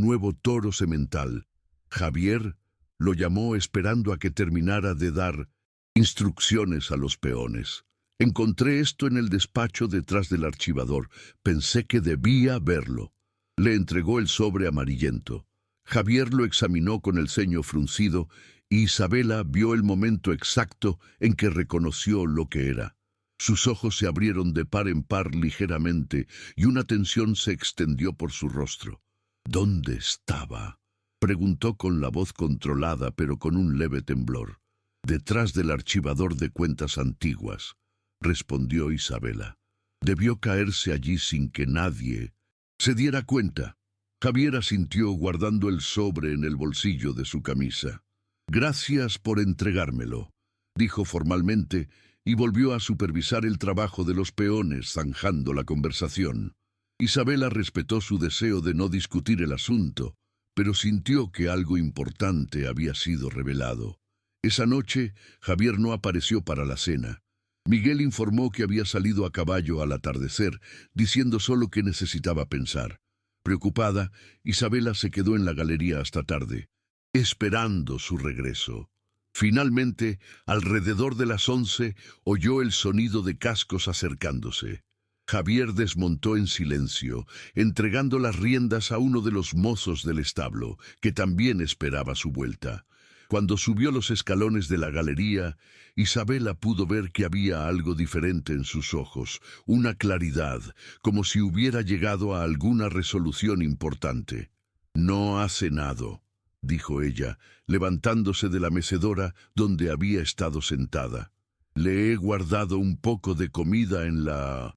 nuevo toro semental. Javier lo llamó esperando a que terminara de dar instrucciones a los peones. Encontré esto en el despacho detrás del archivador. Pensé que debía verlo. Le entregó el sobre amarillento. Javier lo examinó con el ceño fruncido y Isabela vio el momento exacto en que reconoció lo que era. Sus ojos se abrieron de par en par ligeramente y una tensión se extendió por su rostro. ¿Dónde estaba?, preguntó con la voz controlada pero con un leve temblor. Detrás del archivador de cuentas antiguas, respondió Isabela. Debió caerse allí sin que nadie se diera cuenta. Javier asintió guardando el sobre en el bolsillo de su camisa. Gracias por entregármelo, dijo formalmente y volvió a supervisar el trabajo de los peones, zanjando la conversación. Isabela respetó su deseo de no discutir el asunto, pero sintió que algo importante había sido revelado. Esa noche, Javier no apareció para la cena. Miguel informó que había salido a caballo al atardecer, diciendo solo que necesitaba pensar. Preocupada, Isabela se quedó en la galería hasta tarde, esperando su regreso. Finalmente, alrededor de las 11, oyó el sonido de cascos acercándose. Javier desmontó en silencio, entregando las riendas a uno de los mozos del establo, que también esperaba su vuelta. Cuando subió los escalones de la galería, Isabela pudo ver que había algo diferente en sus ojos, una claridad, como si hubiera llegado a alguna resolución importante. «No ha cenado», dijo ella, levantándose de la mecedora donde había estado sentada. «Le he guardado un poco de comida en la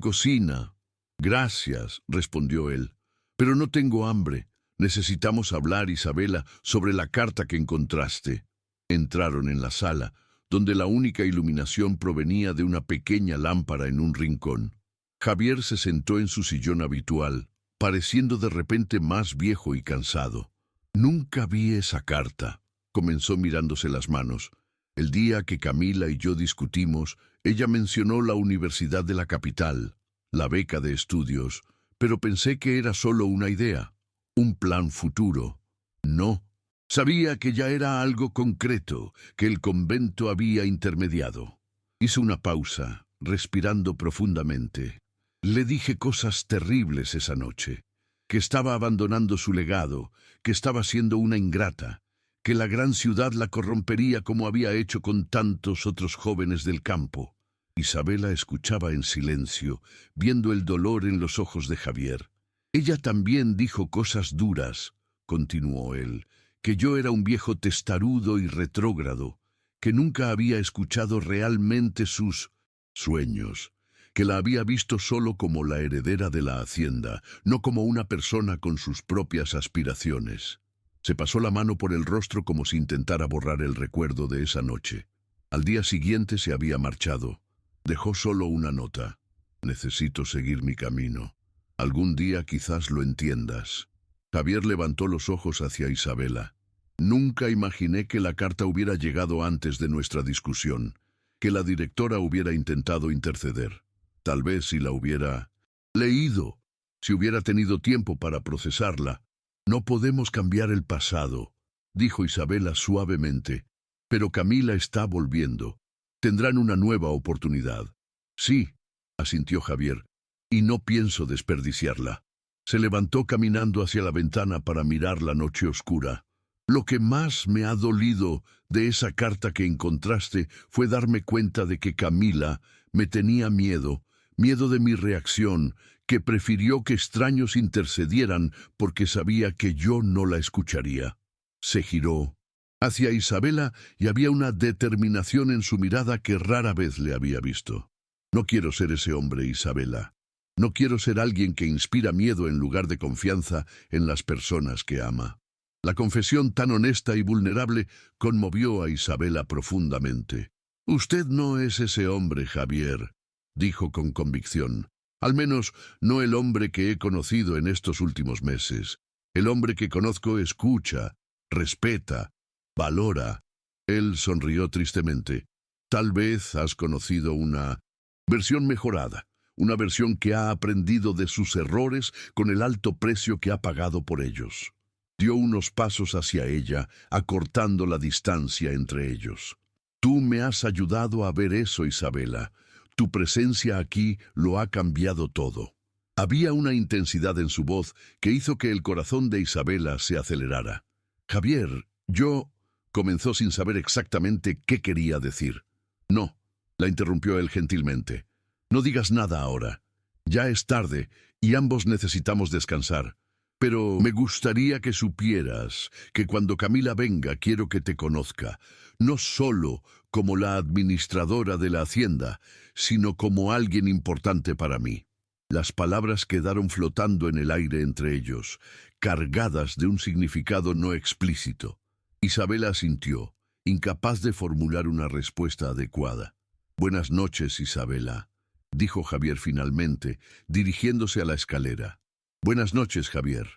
cocina». «Gracias», respondió él, «pero no tengo hambre. Necesitamos hablar, Isabela, sobre la carta que encontraste». Entraron en la sala, donde la única iluminación provenía de una pequeña lámpara en un rincón. Javier se sentó en su sillón habitual, pareciendo de repente más viejo y cansado. «Nunca vi esa carta», comenzó mirándose las manos. «El día que Camila y yo discutimos, ella mencionó la Universidad de la capital, la beca de estudios, pero pensé que era solo una idea, un plan futuro. No, sabía que ya era algo concreto, que el convento había intermediado». Hizo una pausa, respirando profundamente. «Le dije cosas terribles esa noche, que estaba abandonando su legado, que estaba siendo una ingrata, que la gran ciudad la corrompería como había hecho con tantos otros jóvenes del campo». Isabela escuchaba en silencio, viendo el dolor en los ojos de Javier. «Ella también dijo cosas duras», continuó él, «que yo era un viejo testarudo y retrógrado, que nunca había escuchado realmente sus sueños, que la había visto solo como la heredera de la hacienda, no como una persona con sus propias aspiraciones». Se pasó la mano por el rostro como si intentara borrar el recuerdo de esa noche. Al día siguiente se había marchado. Dejó solo una nota. «Necesito seguir mi camino. Algún día quizás lo entiendas». Javier levantó los ojos hacia Isabela. «Nunca imaginé que la carta hubiera llegado antes de nuestra discusión, que la directora hubiera intentado interceder. Tal vez si la hubiera leído, si hubiera tenido tiempo para procesarla». «No podemos cambiar el pasado», dijo Isabela suavemente, «pero Camila está volviendo. Tendrán una nueva oportunidad». «Sí», asintió Javier, «y no pienso desperdiciarla». Se levantó caminando hacia la ventana para mirar la noche oscura. «Lo que más me ha dolido de esa carta que encontraste fue darme cuenta de que Camila me tenía miedo de mi reacción, que prefirió que extraños intercedieran porque sabía que yo no la escucharía». Se giró hacia Isabela y había una determinación en su mirada que rara vez le había visto. «No quiero ser ese hombre, Isabela. No quiero ser alguien que inspira miedo en lugar de confianza en las personas que ama». La confesión tan honesta y vulnerable conmovió a Isabela profundamente. «Usted no es ese hombre, Javier», dijo con convicción. Al menos no el hombre que he conocido en estos últimos meses. El hombre que conozco escucha, respeta, valora. Él sonrió tristemente. Tal vez has conocido una versión mejorada, una versión que ha aprendido de sus errores con el alto precio que ha pagado por ellos. Dio unos pasos hacia ella, acortando la distancia entre ellos. Tú me has ayudado a ver eso, Isabela. Tu presencia aquí lo ha cambiado todo. Había una intensidad en su voz que hizo que el corazón de Isabela se acelerara. Javier, yo... comenzó sin saber exactamente qué quería decir. No, la interrumpió él gentilmente. No digas nada ahora. Ya es tarde y ambos necesitamos descansar. Pero me gustaría que supieras que cuando Camila venga quiero que te conozca, no solo como la administradora de la hacienda, sino como alguien importante para mí. Las palabras quedaron flotando en el aire entre ellos, cargadas de un significado no explícito. Isabela asintió, incapaz de formular una respuesta adecuada. Buenas noches, Isabela, dijo Javier finalmente, dirigiéndose a la escalera. Buenas noches, Javier,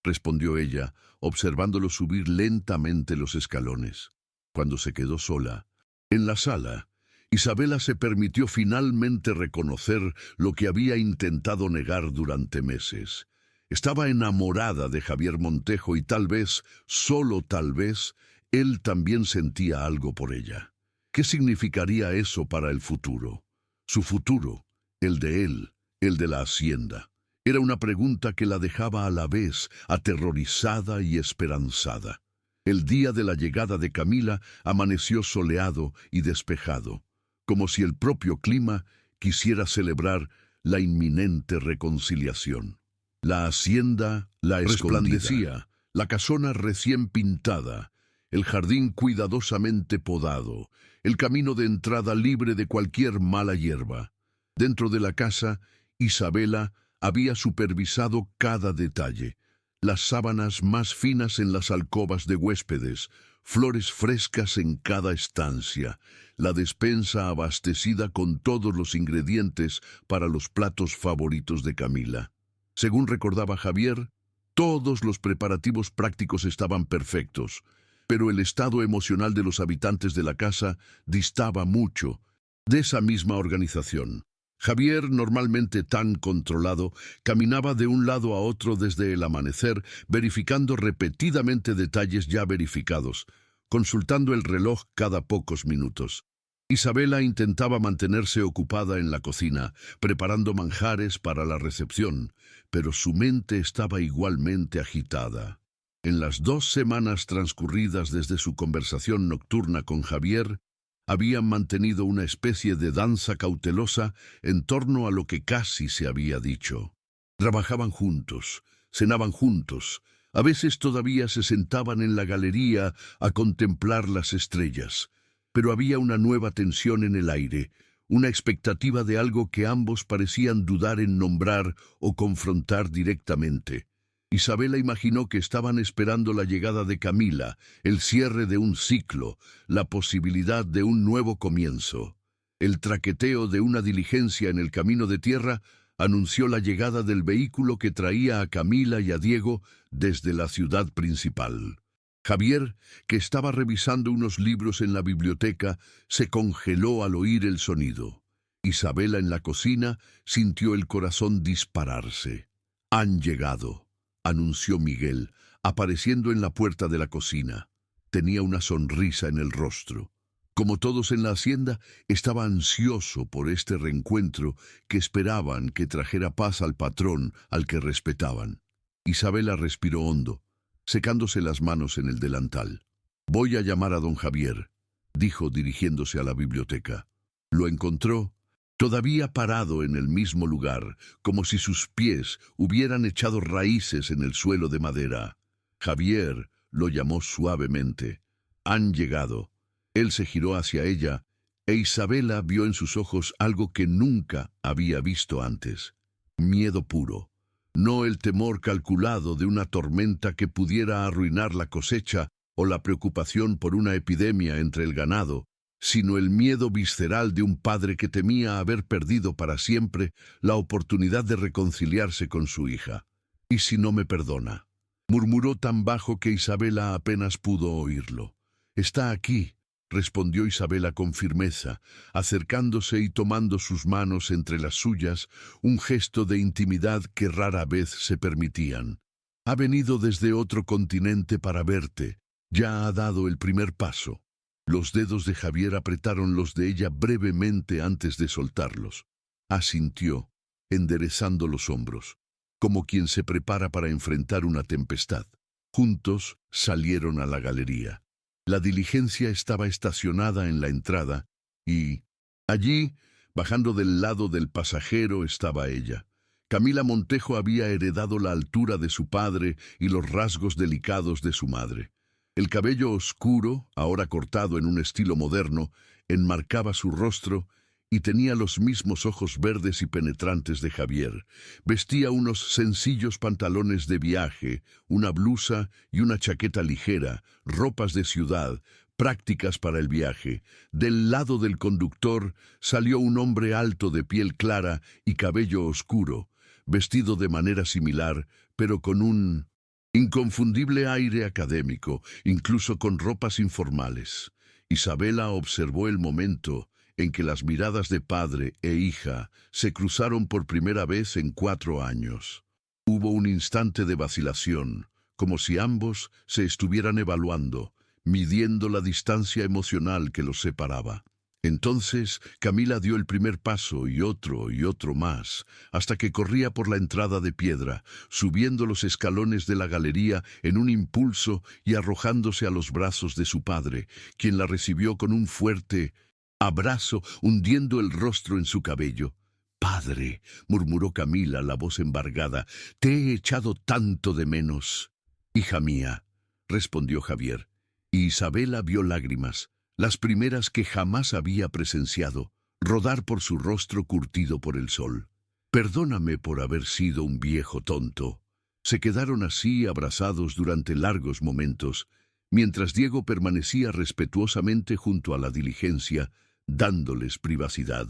respondió ella, observándolo subir lentamente los escalones. Cuando se quedó sola, en la sala, Isabela se permitió finalmente reconocer lo que había intentado negar durante meses. Estaba enamorada de Javier Montejo y tal vez, solo tal vez, él también sentía algo por ella. ¿Qué significaría eso para el futuro? Su futuro, el de él, el de la hacienda. Era una pregunta que la dejaba a la vez aterrorizada y esperanzada. El día de la llegada de Camila amaneció soleado y despejado, como si el propio clima quisiera celebrar la inminente reconciliación. La hacienda, la resplandecía, la casona recién pintada, el jardín cuidadosamente podado, el camino de entrada libre de cualquier mala hierba. Dentro de la casa, Isabela había supervisado cada detalle, las sábanas más finas en las alcobas de huéspedes, flores frescas en cada estancia, la despensa abastecida con todos los ingredientes para los platos favoritos de Camila. Según recordaba Javier, todos los preparativos prácticos estaban perfectos, pero el estado emocional de los habitantes de la casa distaba mucho de esa misma organización. Javier, normalmente tan controlado, caminaba de un lado a otro desde el amanecer, verificando repetidamente detalles ya verificados, consultando el reloj cada pocos minutos. Isabela intentaba mantenerse ocupada en la cocina, preparando manjares para la recepción, pero su mente estaba igualmente agitada. En las 2 semanas transcurridas desde su conversación nocturna con Javier, habían mantenido una especie de danza cautelosa en torno a lo que casi se había dicho. Trabajaban juntos, cenaban juntos, a veces todavía se sentaban en la galería a contemplar las estrellas, pero había una nueva tensión en el aire, una expectativa de algo que ambos parecían dudar en nombrar o confrontar directamente. Isabela imaginó que estaban esperando la llegada de Camila, el cierre de un ciclo, la posibilidad de un nuevo comienzo. El traqueteo de una diligencia en el camino de tierra anunció la llegada del vehículo que traía a Camila y a Diego desde la ciudad principal. Javier, que estaba revisando unos libros en la biblioteca, se congeló al oír el sonido. Isabela en la cocina sintió el corazón dispararse. «Han llegado», anunció Miguel, apareciendo en la puerta de la cocina. Tenía una sonrisa en el rostro. Como todos en la hacienda, estaba ansioso por este reencuentro que esperaban que trajera paz al patrón al que respetaban. Isabela respiró hondo, secándose las manos en el delantal. «Voy a llamar a don Javier», dijo dirigiéndose a la biblioteca. Lo encontró todavía parado en el mismo lugar, como si sus pies hubieran echado raíces en el suelo de madera. Javier lo llamó suavemente. «Han llegado». Él se giró hacia ella, e Isabela vio en sus ojos algo que nunca había visto antes. Miedo puro. No el temor calculado de una tormenta que pudiera arruinar la cosecha o la preocupación por una epidemia entre el ganado, sino el miedo visceral de un padre que temía haber perdido para siempre la oportunidad de reconciliarse con su hija. «¿Y si no me perdona?», murmuró tan bajo que Isabela apenas pudo oírlo. «Está aquí», respondió Isabela con firmeza, acercándose y tomando sus manos entre las suyas, un gesto de intimidad que rara vez se permitían. «Ha venido desde otro continente para verte. Ya ha dado el primer paso». Los dedos de Javier apretaron los de ella brevemente antes de soltarlos. Asintió, enderezando los hombros, como quien se prepara para enfrentar una tempestad. Juntos salieron a la galería. La diligencia estaba estacionada en la entrada y allí, bajando del lado del pasajero, estaba ella. Camila Montejo había heredado la altura de su padre y los rasgos delicados de su madre. El cabello oscuro, ahora cortado en un estilo moderno, enmarcaba su rostro y tenía los mismos ojos verdes y penetrantes de Javier. Vestía unos sencillos pantalones de viaje, una blusa y una chaqueta ligera, ropas de ciudad, prácticas para el viaje. Del lado del conductor salió un hombre alto de piel clara y cabello oscuro, vestido de manera similar, pero con un inconfundible aire académico, incluso con ropas informales. Isabela observó el momento en que las miradas de padre e hija se cruzaron por primera vez en 4 años. Hubo un instante de vacilación, como si ambos se estuvieran evaluando, midiendo la distancia emocional que los separaba. Entonces Camila dio el primer paso y otro más, hasta que corría por la entrada de piedra, subiendo los escalones de la galería en un impulso y arrojándose a los brazos de su padre, quien la recibió con un fuerte abrazo, hundiendo el rostro en su cabello. «Padre», murmuró Camila, la voz embargada, «te he echado tanto de menos». «Hija mía», respondió Javier, y Isabela vio lágrimas, las primeras que jamás había presenciado, rodar por su rostro curtido por el sol. «Perdóname por haber sido un viejo tonto». Se quedaron así abrazados durante largos momentos, mientras Diego permanecía respetuosamente junto a la diligencia, dándoles privacidad.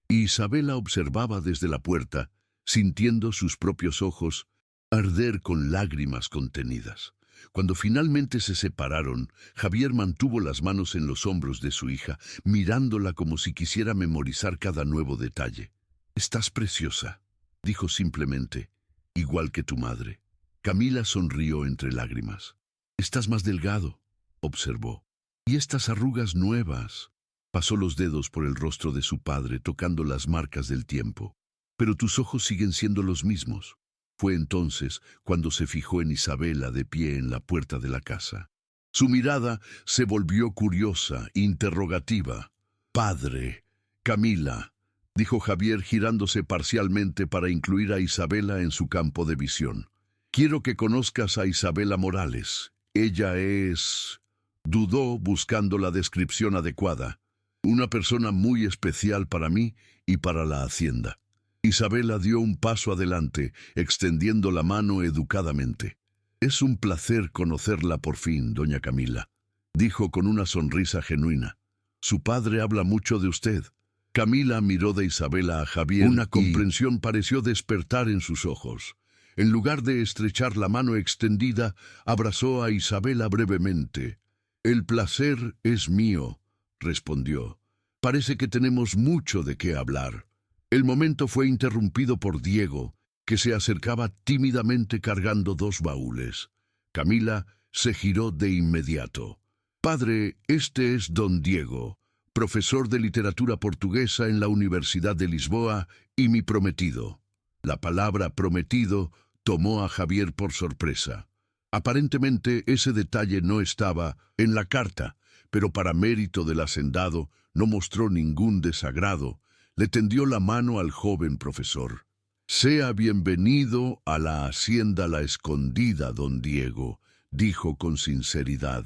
Y Isabela observaba desde la puerta, sintiendo sus propios ojos arder con lágrimas contenidas. Cuando finalmente se separaron, Javier mantuvo las manos en los hombros de su hija, mirándola como si quisiera memorizar cada nuevo detalle. «Estás preciosa», dijo simplemente, «igual que tu madre». Camila sonrió entre lágrimas. «Estás más delgado», observó. «Y estas arrugas nuevas». Pasó los dedos por el rostro de su padre, tocando las marcas del tiempo. «Pero tus ojos siguen siendo los mismos». Fue entonces cuando se fijó en Isabela de pie en la puerta de la casa. Su mirada se volvió curiosa, interrogativa. «Padre, Camila», dijo Javier girándose parcialmente para incluir a Isabela en su campo de visión. «Quiero que conozcas a Isabela Morales. Ella es...». Dudó buscando la descripción adecuada. «Una persona muy especial para mí y para la hacienda». Isabela dio un paso adelante, extendiendo la mano educadamente. «Es un placer conocerla por fin, doña Camila», dijo con una sonrisa genuina. «Su padre habla mucho de usted». Camila miró de Isabela a Javier. Una comprensión pareció despertar en sus ojos. En lugar de estrechar la mano extendida, abrazó a Isabela brevemente. «El placer es mío», respondió. «Parece que tenemos mucho de qué hablar». El momento fue interrumpido por Diego, que se acercaba tímidamente cargando 2 baúles. Camila se giró de inmediato. «Padre, este es don Diego, profesor de literatura portuguesa en la Universidad de Lisboa y mi prometido». La palabra prometido tomó a Javier por sorpresa. Aparentemente ese detalle no estaba en la carta, pero para mérito del hacendado no mostró ningún desagrado. Le tendió la mano al joven profesor. «Sea bienvenido a la hacienda La Escondida, don Diego», dijo con sinceridad.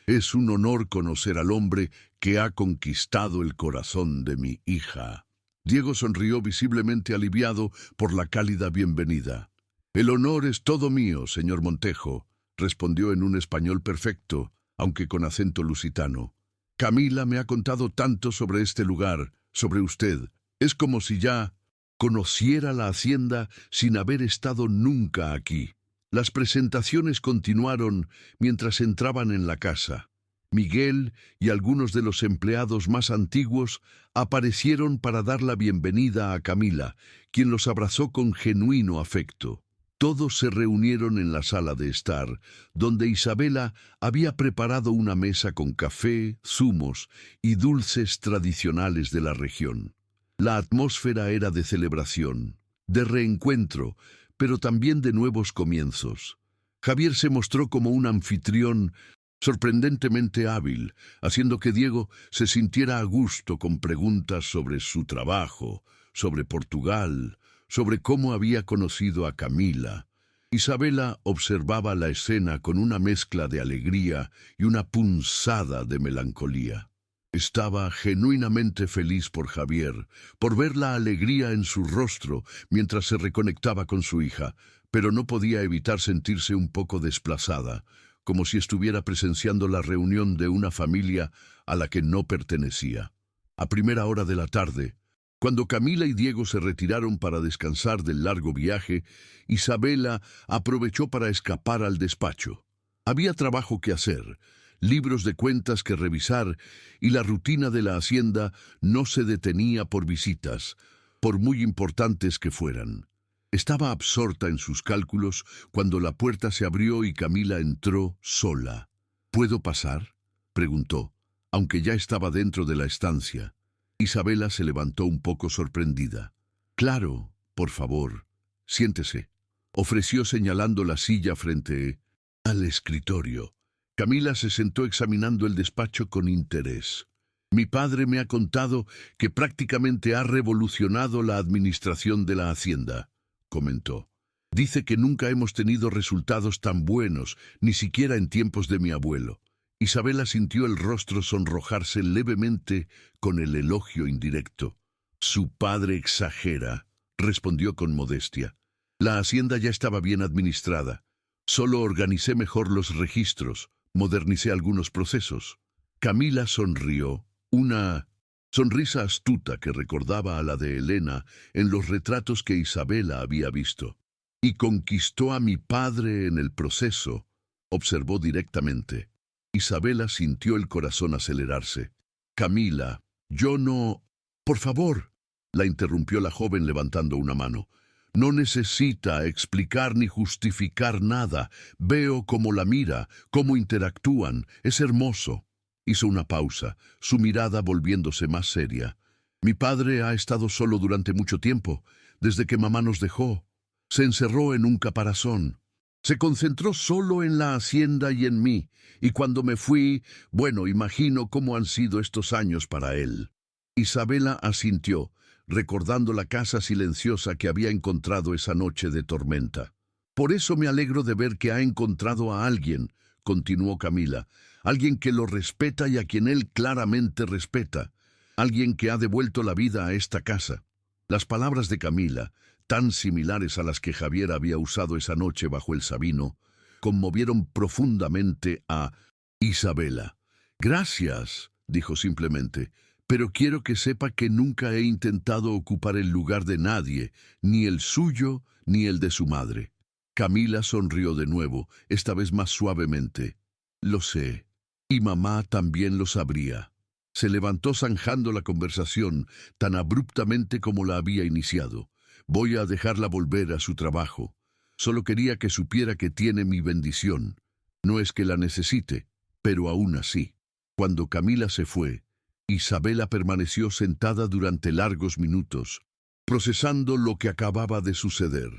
«Es un honor conocer al hombre que ha conquistado el corazón de mi hija». Diego sonrió visiblemente aliviado por la cálida bienvenida. «El honor es todo mío, señor Montejo», respondió en un español perfecto, aunque con acento lusitano. Camila me ha contado tanto sobre este lugar, sobre usted. Es como si ya conociera la hacienda sin haber estado nunca aquí. Las presentaciones continuaron mientras entraban en la casa. Miguel y algunos de los empleados más antiguos aparecieron para dar la bienvenida a Camila, quien los abrazó con genuino afecto. Todos se reunieron en la sala de estar, donde Isabela había preparado una mesa con café, zumos y dulces tradicionales de la región. La atmósfera era de celebración, de reencuentro, pero también de nuevos comienzos. Javier se mostró como un anfitrión sorprendentemente hábil, haciendo que Diego se sintiera a gusto con preguntas sobre su trabajo, sobre Portugal, sobre cómo había conocido a Camila. Isabela observaba la escena con una mezcla de alegría y una punzada de melancolía. Estaba genuinamente feliz por Javier, por ver la alegría en su rostro mientras se reconectaba con su hija, pero no podía evitar sentirse un poco desplazada, como si estuviera presenciando la reunión de una familia a la que no pertenecía. A primera hora de la tarde, cuando Camila y Diego se retiraron para descansar del largo viaje, Isabela aprovechó para escapar al despacho. Había trabajo que hacer, libros de cuentas que revisar, y la rutina de la hacienda no se detenía por visitas, por muy importantes que fueran. Estaba absorta en sus cálculos cuando la puerta se abrió y Camila entró sola. ¿Puedo pasar?, preguntó, aunque ya estaba dentro de la estancia. Isabela se levantó un poco sorprendida. «Claro, por favor, siéntese», ofreció señalando la silla frente al escritorio. Camila se sentó examinando el despacho con interés. «Mi padre me ha contado que prácticamente ha revolucionado la administración de la hacienda», comentó. «Dice que nunca hemos tenido resultados tan buenos, ni siquiera en tiempos de mi abuelo». Isabela sintió el rostro sonrojarse levemente con el elogio indirecto. «Su padre exagera», respondió con modestia. «La hacienda ya estaba bien administrada. Solo organicé mejor los registros, modernicé algunos procesos». Camila sonrió, una sonrisa astuta que recordaba a la de Elena en los retratos que Isabela había visto. «Y conquistó a mi padre en el proceso», observó directamente. Isabela sintió el corazón acelerarse. «Camila, yo no...» «Por favor», la interrumpió la joven levantando una mano. «No necesita explicar ni justificar nada. Veo cómo la mira, cómo interactúan. Es hermoso». Hizo una pausa, su mirada volviéndose más seria. «Mi padre ha estado solo durante mucho tiempo, desde que mamá nos dejó. Se encerró en un caparazón. Se concentró solo en la hacienda y en mí, y cuando me fui, bueno, imagino cómo han sido estos años para él». Isabela asintió, recordando la casa silenciosa que había encontrado esa noche de tormenta. «Por eso me alegro de ver que ha encontrado a alguien», continuó Camila, «alguien que lo respeta y a quien él claramente respeta, alguien que ha devuelto la vida a esta casa». Las palabras de Camila, tan similares a las que Javier había usado esa noche bajo el Sabino, conmovieron profundamente a Isabela. «Gracias», dijo simplemente, «pero quiero que sepa que nunca he intentado ocupar el lugar de nadie, ni el suyo ni el de su madre». Camila sonrió de nuevo, esta vez más suavemente. «Lo sé, y mamá también lo sabría». Se levantó zanjando la conversación tan abruptamente como la había iniciado. «Voy a dejarla volver a su trabajo. Solo quería que supiera que tiene mi bendición. No es que la necesite, pero aún así». Cuando Camila se fue, Isabela permaneció sentada durante largos minutos, procesando lo que acababa de suceder.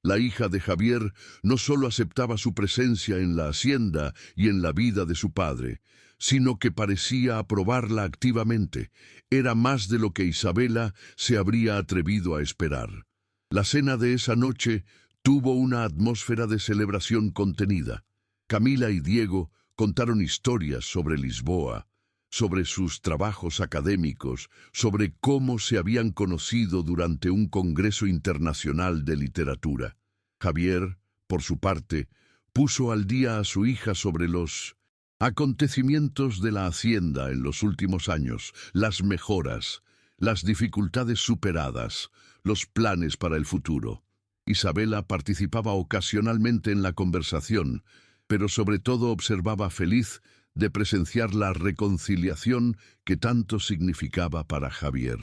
La hija de Javier no solo aceptaba su presencia en la hacienda y en la vida de su padre, sino que parecía aprobarla activamente. Era más de lo que Isabela se habría atrevido a esperar. La cena de esa noche tuvo una atmósfera de celebración contenida. Camila y Diego contaron historias sobre Lisboa, sobre sus trabajos académicos, sobre cómo se habían conocido durante un congreso internacional de literatura. Javier, por su parte, puso al día a su hija sobre los Acontecimientos de la hacienda en los últimos años, las mejoras, las dificultades superadas, los planes para el futuro. Isabela participaba ocasionalmente en la conversación, pero sobre todo observaba feliz de presenciar la reconciliación que tanto significaba para Javier.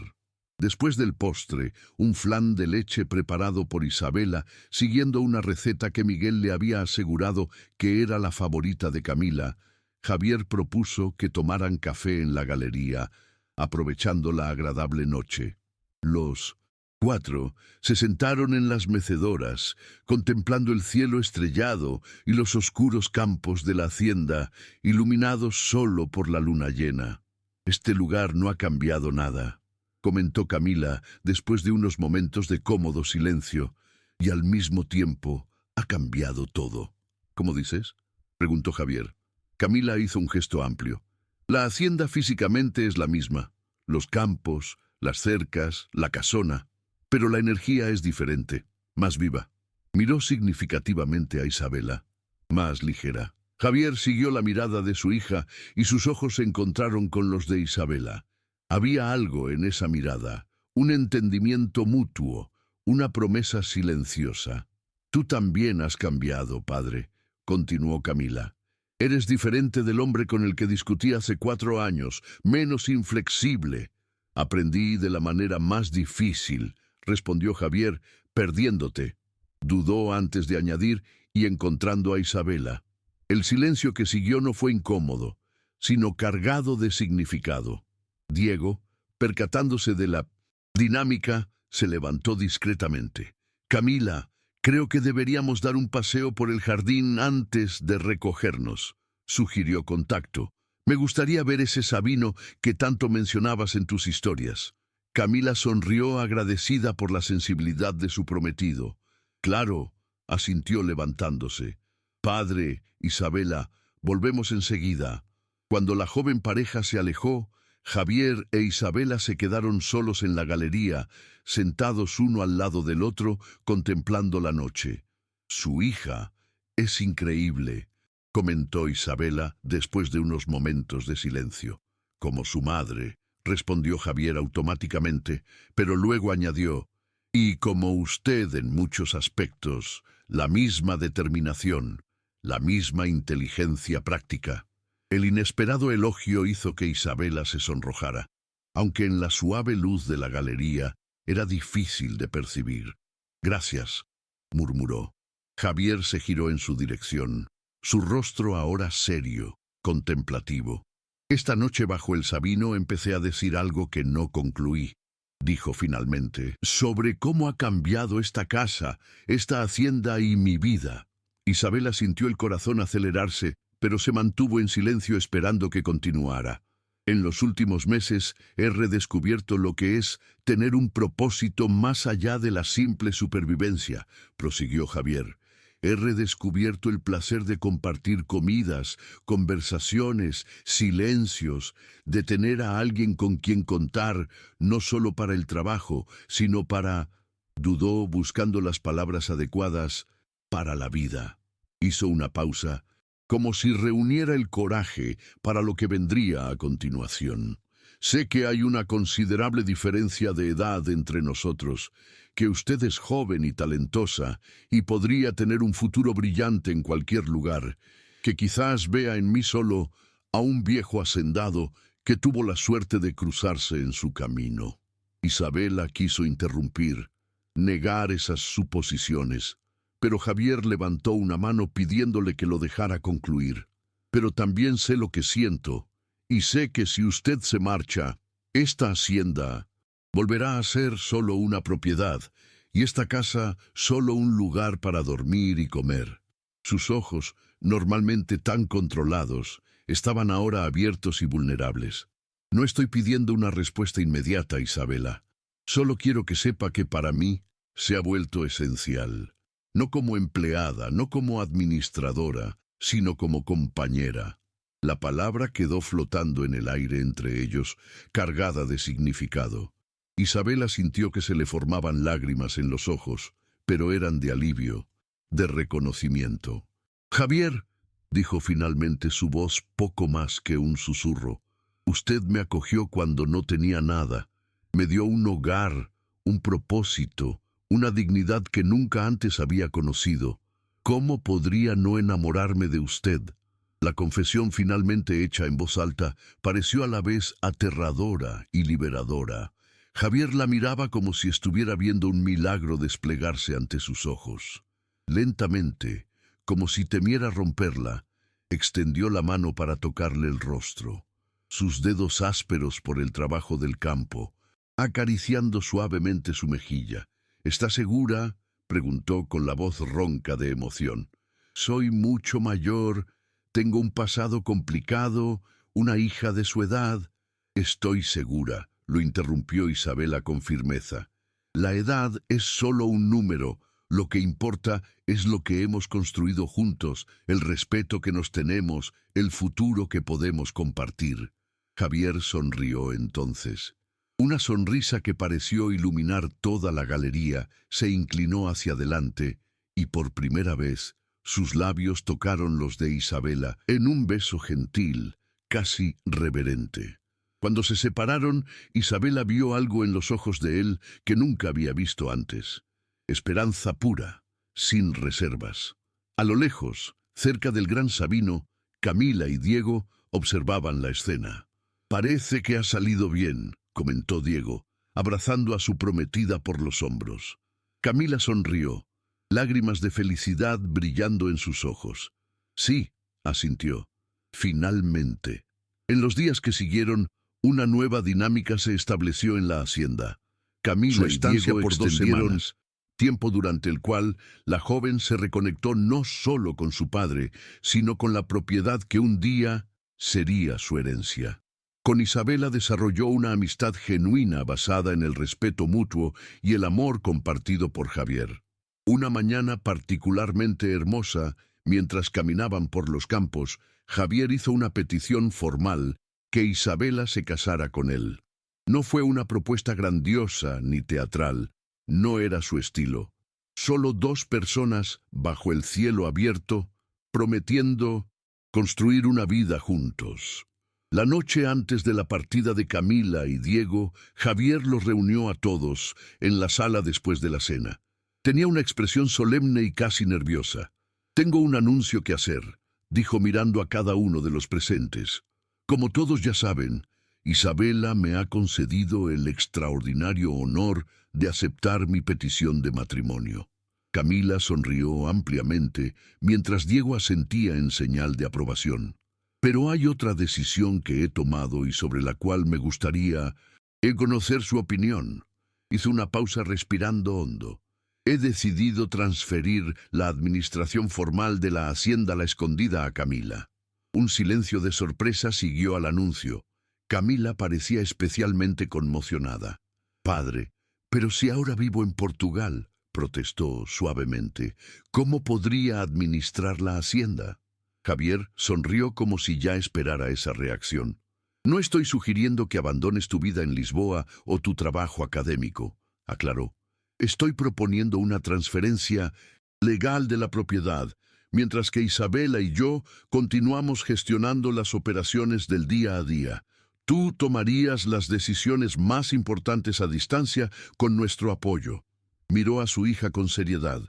Después del postre, un flan de leche preparado por Isabela, siguiendo una receta que Miguel le había asegurado que era la favorita de Camila, Javier propuso que tomaran café en la galería, aprovechando la agradable noche. Los 4 se sentaron en las mecedoras, contemplando el cielo estrellado y los oscuros campos de la hacienda, iluminados solo por la luna llena. «Este lugar no ha cambiado nada», comentó Camila después de unos momentos de cómodo silencio, «y al mismo tiempo ha cambiado todo». «¿Cómo dices?», preguntó Javier. Camila hizo un gesto amplio. «La hacienda físicamente es la misma, los campos, las cercas, la casona, pero la energía es diferente, más viva». Miró significativamente a Isabela, más ligera. Javier siguió la mirada de su hija y sus ojos se encontraron con los de Isabela. Había algo en esa mirada, un entendimiento mutuo, una promesa silenciosa. «Tú también has cambiado, padre», continuó Camila. «Eres diferente del hombre con el que discutí hace 4 años, menos inflexible». «Aprendí de la manera más difícil», respondió Javier, «perdiéndote». Dudó antes de añadir y encontrando a Isabela. El silencio que siguió no fue incómodo, sino cargado de significado. Diego, percatándose de la dinámica, se levantó discretamente. «Camila, creo que deberíamos dar un paseo por el jardín antes de recogernos», sugirió con tacto. «Me gustaría ver ese Sabino que tanto mencionabas en tus historias». Camila sonrió agradecida por la sensibilidad de su prometido. «Claro», asintió levantándose. «Padre, Isabela, volvemos enseguida». Cuando la joven pareja se alejó, Javier e Isabela se quedaron solos en la galería, sentados uno al lado del otro, contemplando la noche. «Su hija es increíble», comentó Isabela después de unos momentos de silencio. «Como su madre», respondió Javier automáticamente, pero luego añadió, «y como usted en muchos aspectos, la misma determinación, la misma inteligencia práctica». El inesperado elogio hizo que Isabela se sonrojara, aunque en la suave luz de la galería era difícil de percibir. «Gracias», murmuró. Javier se giró en su dirección, su rostro ahora serio, contemplativo. «Esta noche bajo el Sabino empecé a decir algo que no concluí», dijo finalmente, «sobre cómo ha cambiado esta casa, esta hacienda y mi vida». Isabela sintió el corazón acelerarse, pero se mantuvo en silencio esperando que continuara. «En los últimos meses he redescubierto lo que es tener un propósito más allá de la simple supervivencia», prosiguió Javier. «He redescubierto el placer de compartir comidas, conversaciones, silencios, de tener a alguien con quien contar, no solo para el trabajo, sino para», dudó buscando las palabras adecuadas, «para la vida». Hizo una pausa, como si reuniera el coraje para lo que vendría a continuación. «Sé que hay una considerable diferencia de edad entre nosotros, que usted es joven y talentosa y podría tener un futuro brillante en cualquier lugar, que quizás vea en mí solo a un viejo hacendado que tuvo la suerte de cruzarse en su camino». Isabela quiso interrumpir, negar esas suposiciones, pero Javier levantó una mano pidiéndole que lo dejara concluir. «Pero también sé lo que siento, y sé que si usted se marcha, esta hacienda volverá a ser solo una propiedad, y esta casa solo un lugar para dormir y comer». Sus ojos, normalmente tan controlados, estaban ahora abiertos y vulnerables. «No estoy pidiendo una respuesta inmediata, Isabela. Solo quiero que sepa que para mí se ha vuelto esencial. No como empleada, no como administradora, sino como compañera». La palabra quedó flotando en el aire entre ellos, cargada de significado. Isabela sintió que se le formaban lágrimas en los ojos, pero eran de alivio, de reconocimiento. «Javier», dijo finalmente, su voz poco más que un susurro. Usted me acogió cuando no tenía nada. Me dio un hogar, un propósito, una dignidad que nunca antes había conocido. ¿Cómo podría no enamorarme de usted? La confesión finalmente hecha en voz alta pareció a la vez aterradora y liberadora. Javier la miraba como si estuviera viendo un milagro desplegarse ante sus ojos. Lentamente, como si temiera romperla, extendió la mano para tocarle el rostro, sus dedos ásperos por el trabajo del campo, acariciando suavemente su mejilla. ¿Está segura?, preguntó con la voz ronca de emoción. Soy mucho mayor, tengo un pasado complicado, una hija de su edad. Estoy segura, lo interrumpió Isabela con firmeza. La edad es solo un número. Lo que importa es lo que hemos construido juntos, el respeto que nos tenemos, el futuro que podemos compartir. Javier sonrió entonces. Una sonrisa que pareció iluminar toda la galería se inclinó hacia adelante y por primera vez sus labios tocaron los de Isabela en un beso gentil, casi reverente. Cuando se separaron, Isabela vio algo en los ojos de él que nunca había visto antes. Esperanza pura, sin reservas. A lo lejos, cerca del gran Sabino, Camila y Diego observaban la escena. «Parece que ha salido bien», comentó Diego, abrazando a su prometida por los hombros. Camila sonrió, lágrimas de felicidad brillando en sus ojos. «Sí», asintió, «finalmente». En los días que siguieron, una nueva dinámica se estableció en la hacienda. Camila y Diego por 2 semanas, tiempo durante el cual la joven se reconectó no solo con su padre, sino con la propiedad que un día sería su herencia. Con Isabela desarrolló una amistad genuina basada en el respeto mutuo y el amor compartido por Javier. Una mañana particularmente hermosa, mientras caminaban por los campos, Javier hizo una petición formal: que Isabela se casara con él. No fue una propuesta grandiosa ni teatral, no era su estilo. Solo 2 personas bajo el cielo abierto, prometiendo construir una vida juntos. La noche antes de la partida de Camila y Diego, Javier los reunió a todos en la sala después de la cena. Tenía una expresión solemne y casi nerviosa. «Tengo un anuncio que hacer», dijo mirando a cada uno de los presentes. «Como todos ya saben, Isabela me ha concedido el extraordinario honor de aceptar mi petición de matrimonio». Camila sonrió ampliamente, mientras Diego asentía en señal de aprobación. «Pero hay otra decisión que he tomado y sobre la cual me gustaría conocer su opinión». Hizo una pausa respirando hondo. «He decidido transferir la administración formal de la hacienda La Escondida a Camila». Un silencio de sorpresa siguió al anuncio. Camila parecía especialmente conmocionada. «Padre, pero si ahora vivo en Portugal», protestó suavemente, «¿cómo podría administrar la hacienda?». Javier sonrió como si ya esperara esa reacción. «No estoy sugiriendo que abandones tu vida en Lisboa o tu trabajo académico», aclaró. «Estoy proponiendo una transferencia legal de la propiedad, mientras que Isabela y yo continuamos gestionando las operaciones del día a día. Tú tomarías las decisiones más importantes a distancia con nuestro apoyo». Miró a su hija con seriedad.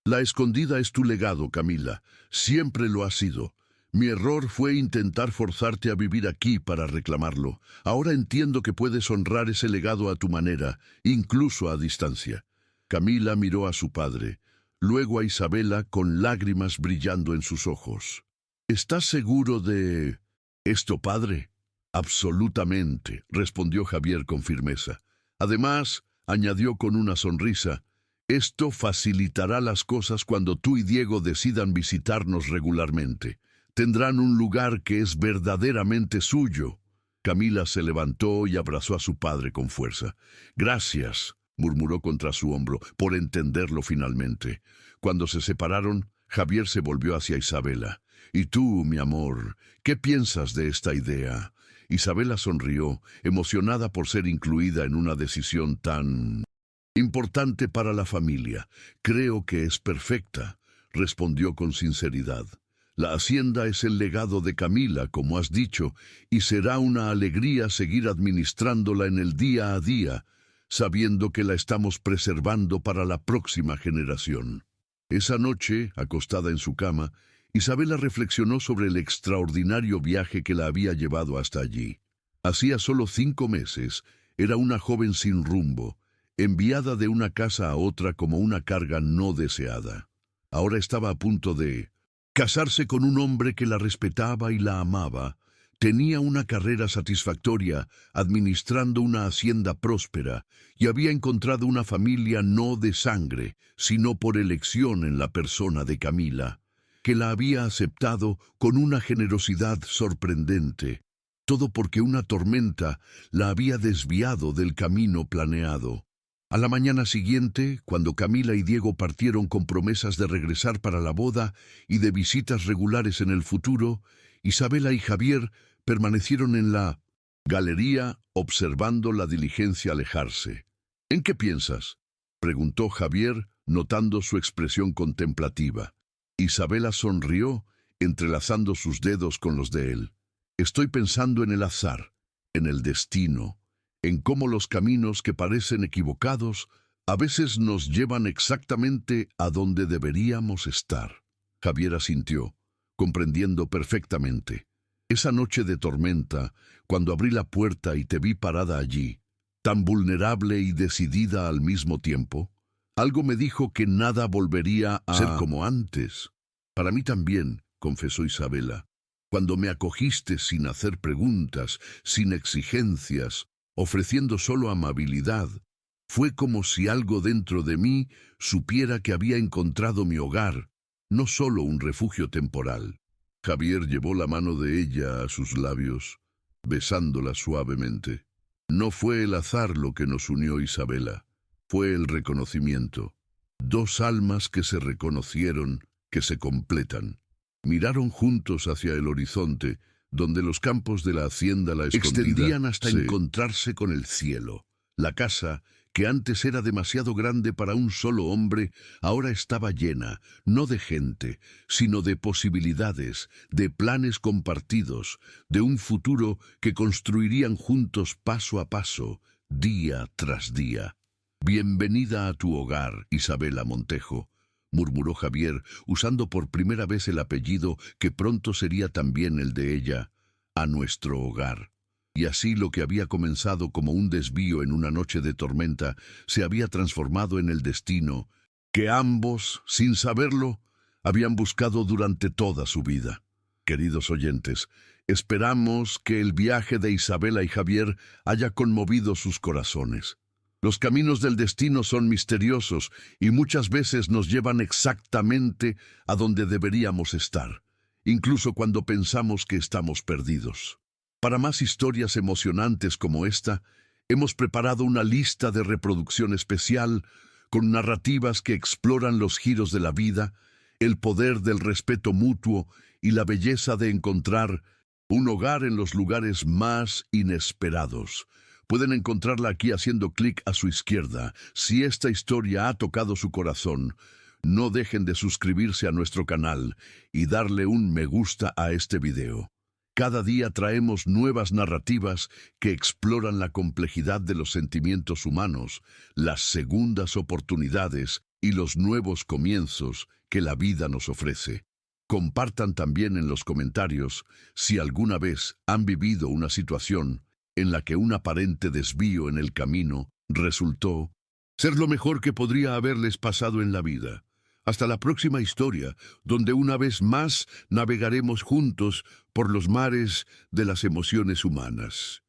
«La Escondida es tu legado, Camila. Siempre lo ha sido. Mi error fue intentar forzarte a vivir aquí para reclamarlo. Ahora entiendo que puedes honrar ese legado a tu manera, incluso a distancia». Camila miró a su padre, luego a Isabela con lágrimas brillando en sus ojos. «¿Estás seguro de esto, padre?». «Absolutamente», respondió Javier con firmeza. «Además», añadió con una sonrisa, «esto facilitará las cosas cuando tú y Diego decidan visitarnos regularmente. Tendrán un lugar que es verdaderamente suyo». Camila se levantó y abrazó a su padre con fuerza. «Gracias», murmuró contra su hombro, «por entenderlo finalmente». Cuando se separaron, Javier se volvió hacia Isabela. «¿Y tú, mi amor, qué piensas de esta idea?». Isabela sonrió, emocionada por ser incluida en una decisión tan importante para la familia. «Creo que es perfecta», respondió con sinceridad. La hacienda es el legado de Camila, como has dicho, y será una alegría seguir administrándola en el día a día, sabiendo que la estamos preservando para la próxima generación. Esa noche, acostada en su cama, Isabela reflexionó sobre el extraordinario viaje que la había llevado hasta allí. Hacía solo 5 meses, era una joven sin rumbo, enviada de una casa a otra como una carga no deseada. Ahora estaba a punto de casarse con un hombre que la respetaba y la amaba. Tenía una carrera satisfactoria, administrando una hacienda próspera, y había encontrado una familia no de sangre, sino por elección en la persona de Camila, que la había aceptado con una generosidad sorprendente. Todo porque una tormenta la había desviado del camino planeado. A la mañana siguiente, cuando Camila y Diego partieron con promesas de regresar para la boda y de visitas regulares en el futuro, Isabela y Javier permanecieron en la galería observando la diligencia alejarse. ¿En qué piensas?, preguntó Javier, notando su expresión contemplativa. Isabela sonrió, entrelazando sus dedos con los de él. Estoy pensando en el azar, en el destino, en cómo los caminos que parecen equivocados a veces nos llevan exactamente a donde deberíamos estar. Javier asintió, comprendiendo perfectamente. Esa noche de tormenta, cuando abrí la puerta y te vi parada allí, tan vulnerable y decidida al mismo tiempo, algo me dijo que nada volvería a ser como antes. Para mí también, confesó Isabela. Cuando me acogiste sin hacer preguntas, sin exigencias, ofreciendo solo amabilidad, fue como si algo dentro de mí supiera que había encontrado mi hogar, no solo un refugio temporal. Javier llevó la mano de ella a sus labios, besándola suavemente. No fue el azar lo que nos unió, Isabela, fue el reconocimiento. 2 almas que se reconocieron, que se completan. Miraron juntos hacia el horizonte, donde los campos de la hacienda la escondida extendían hasta encontrarse con el cielo. La casa, que antes era demasiado grande para un solo hombre, ahora estaba llena, no de gente, sino de posibilidades, de planes compartidos, de un futuro que construirían juntos paso a paso, día tras día. Bienvenida a tu hogar, Isabela Montejo, murmuró Javier, usando por primera vez el apellido que pronto sería también el de ella, a nuestro hogar. Y así lo que había comenzado como un desvío en una noche de tormenta se había transformado en el destino que ambos, sin saberlo, habían buscado durante toda su vida. Queridos oyentes, esperamos que el viaje de Isabela y Javier haya conmovido sus corazones. Los caminos del destino son misteriosos y muchas veces nos llevan exactamente a donde deberíamos estar, incluso cuando pensamos que estamos perdidos. Para más historias emocionantes como esta, hemos preparado una lista de reproducción especial con narrativas que exploran los giros de la vida, el poder del respeto mutuo y la belleza de encontrar un hogar en los lugares más inesperados. Pueden encontrarla aquí haciendo clic a su izquierda. Si esta historia ha tocado su corazón, no dejen de suscribirse a nuestro canal y darle un me gusta a este video. Cada día traemos nuevas narrativas que exploran la complejidad de los sentimientos humanos, las segundas oportunidades y los nuevos comienzos que la vida nos ofrece. Compartan también en los comentarios si alguna vez han vivido una situación en la que un aparente desvío en el camino resultó ser lo mejor que podría haberles pasado en la vida. Hasta la próxima historia, donde una vez más navegaremos juntos por los mares de las emociones humanas.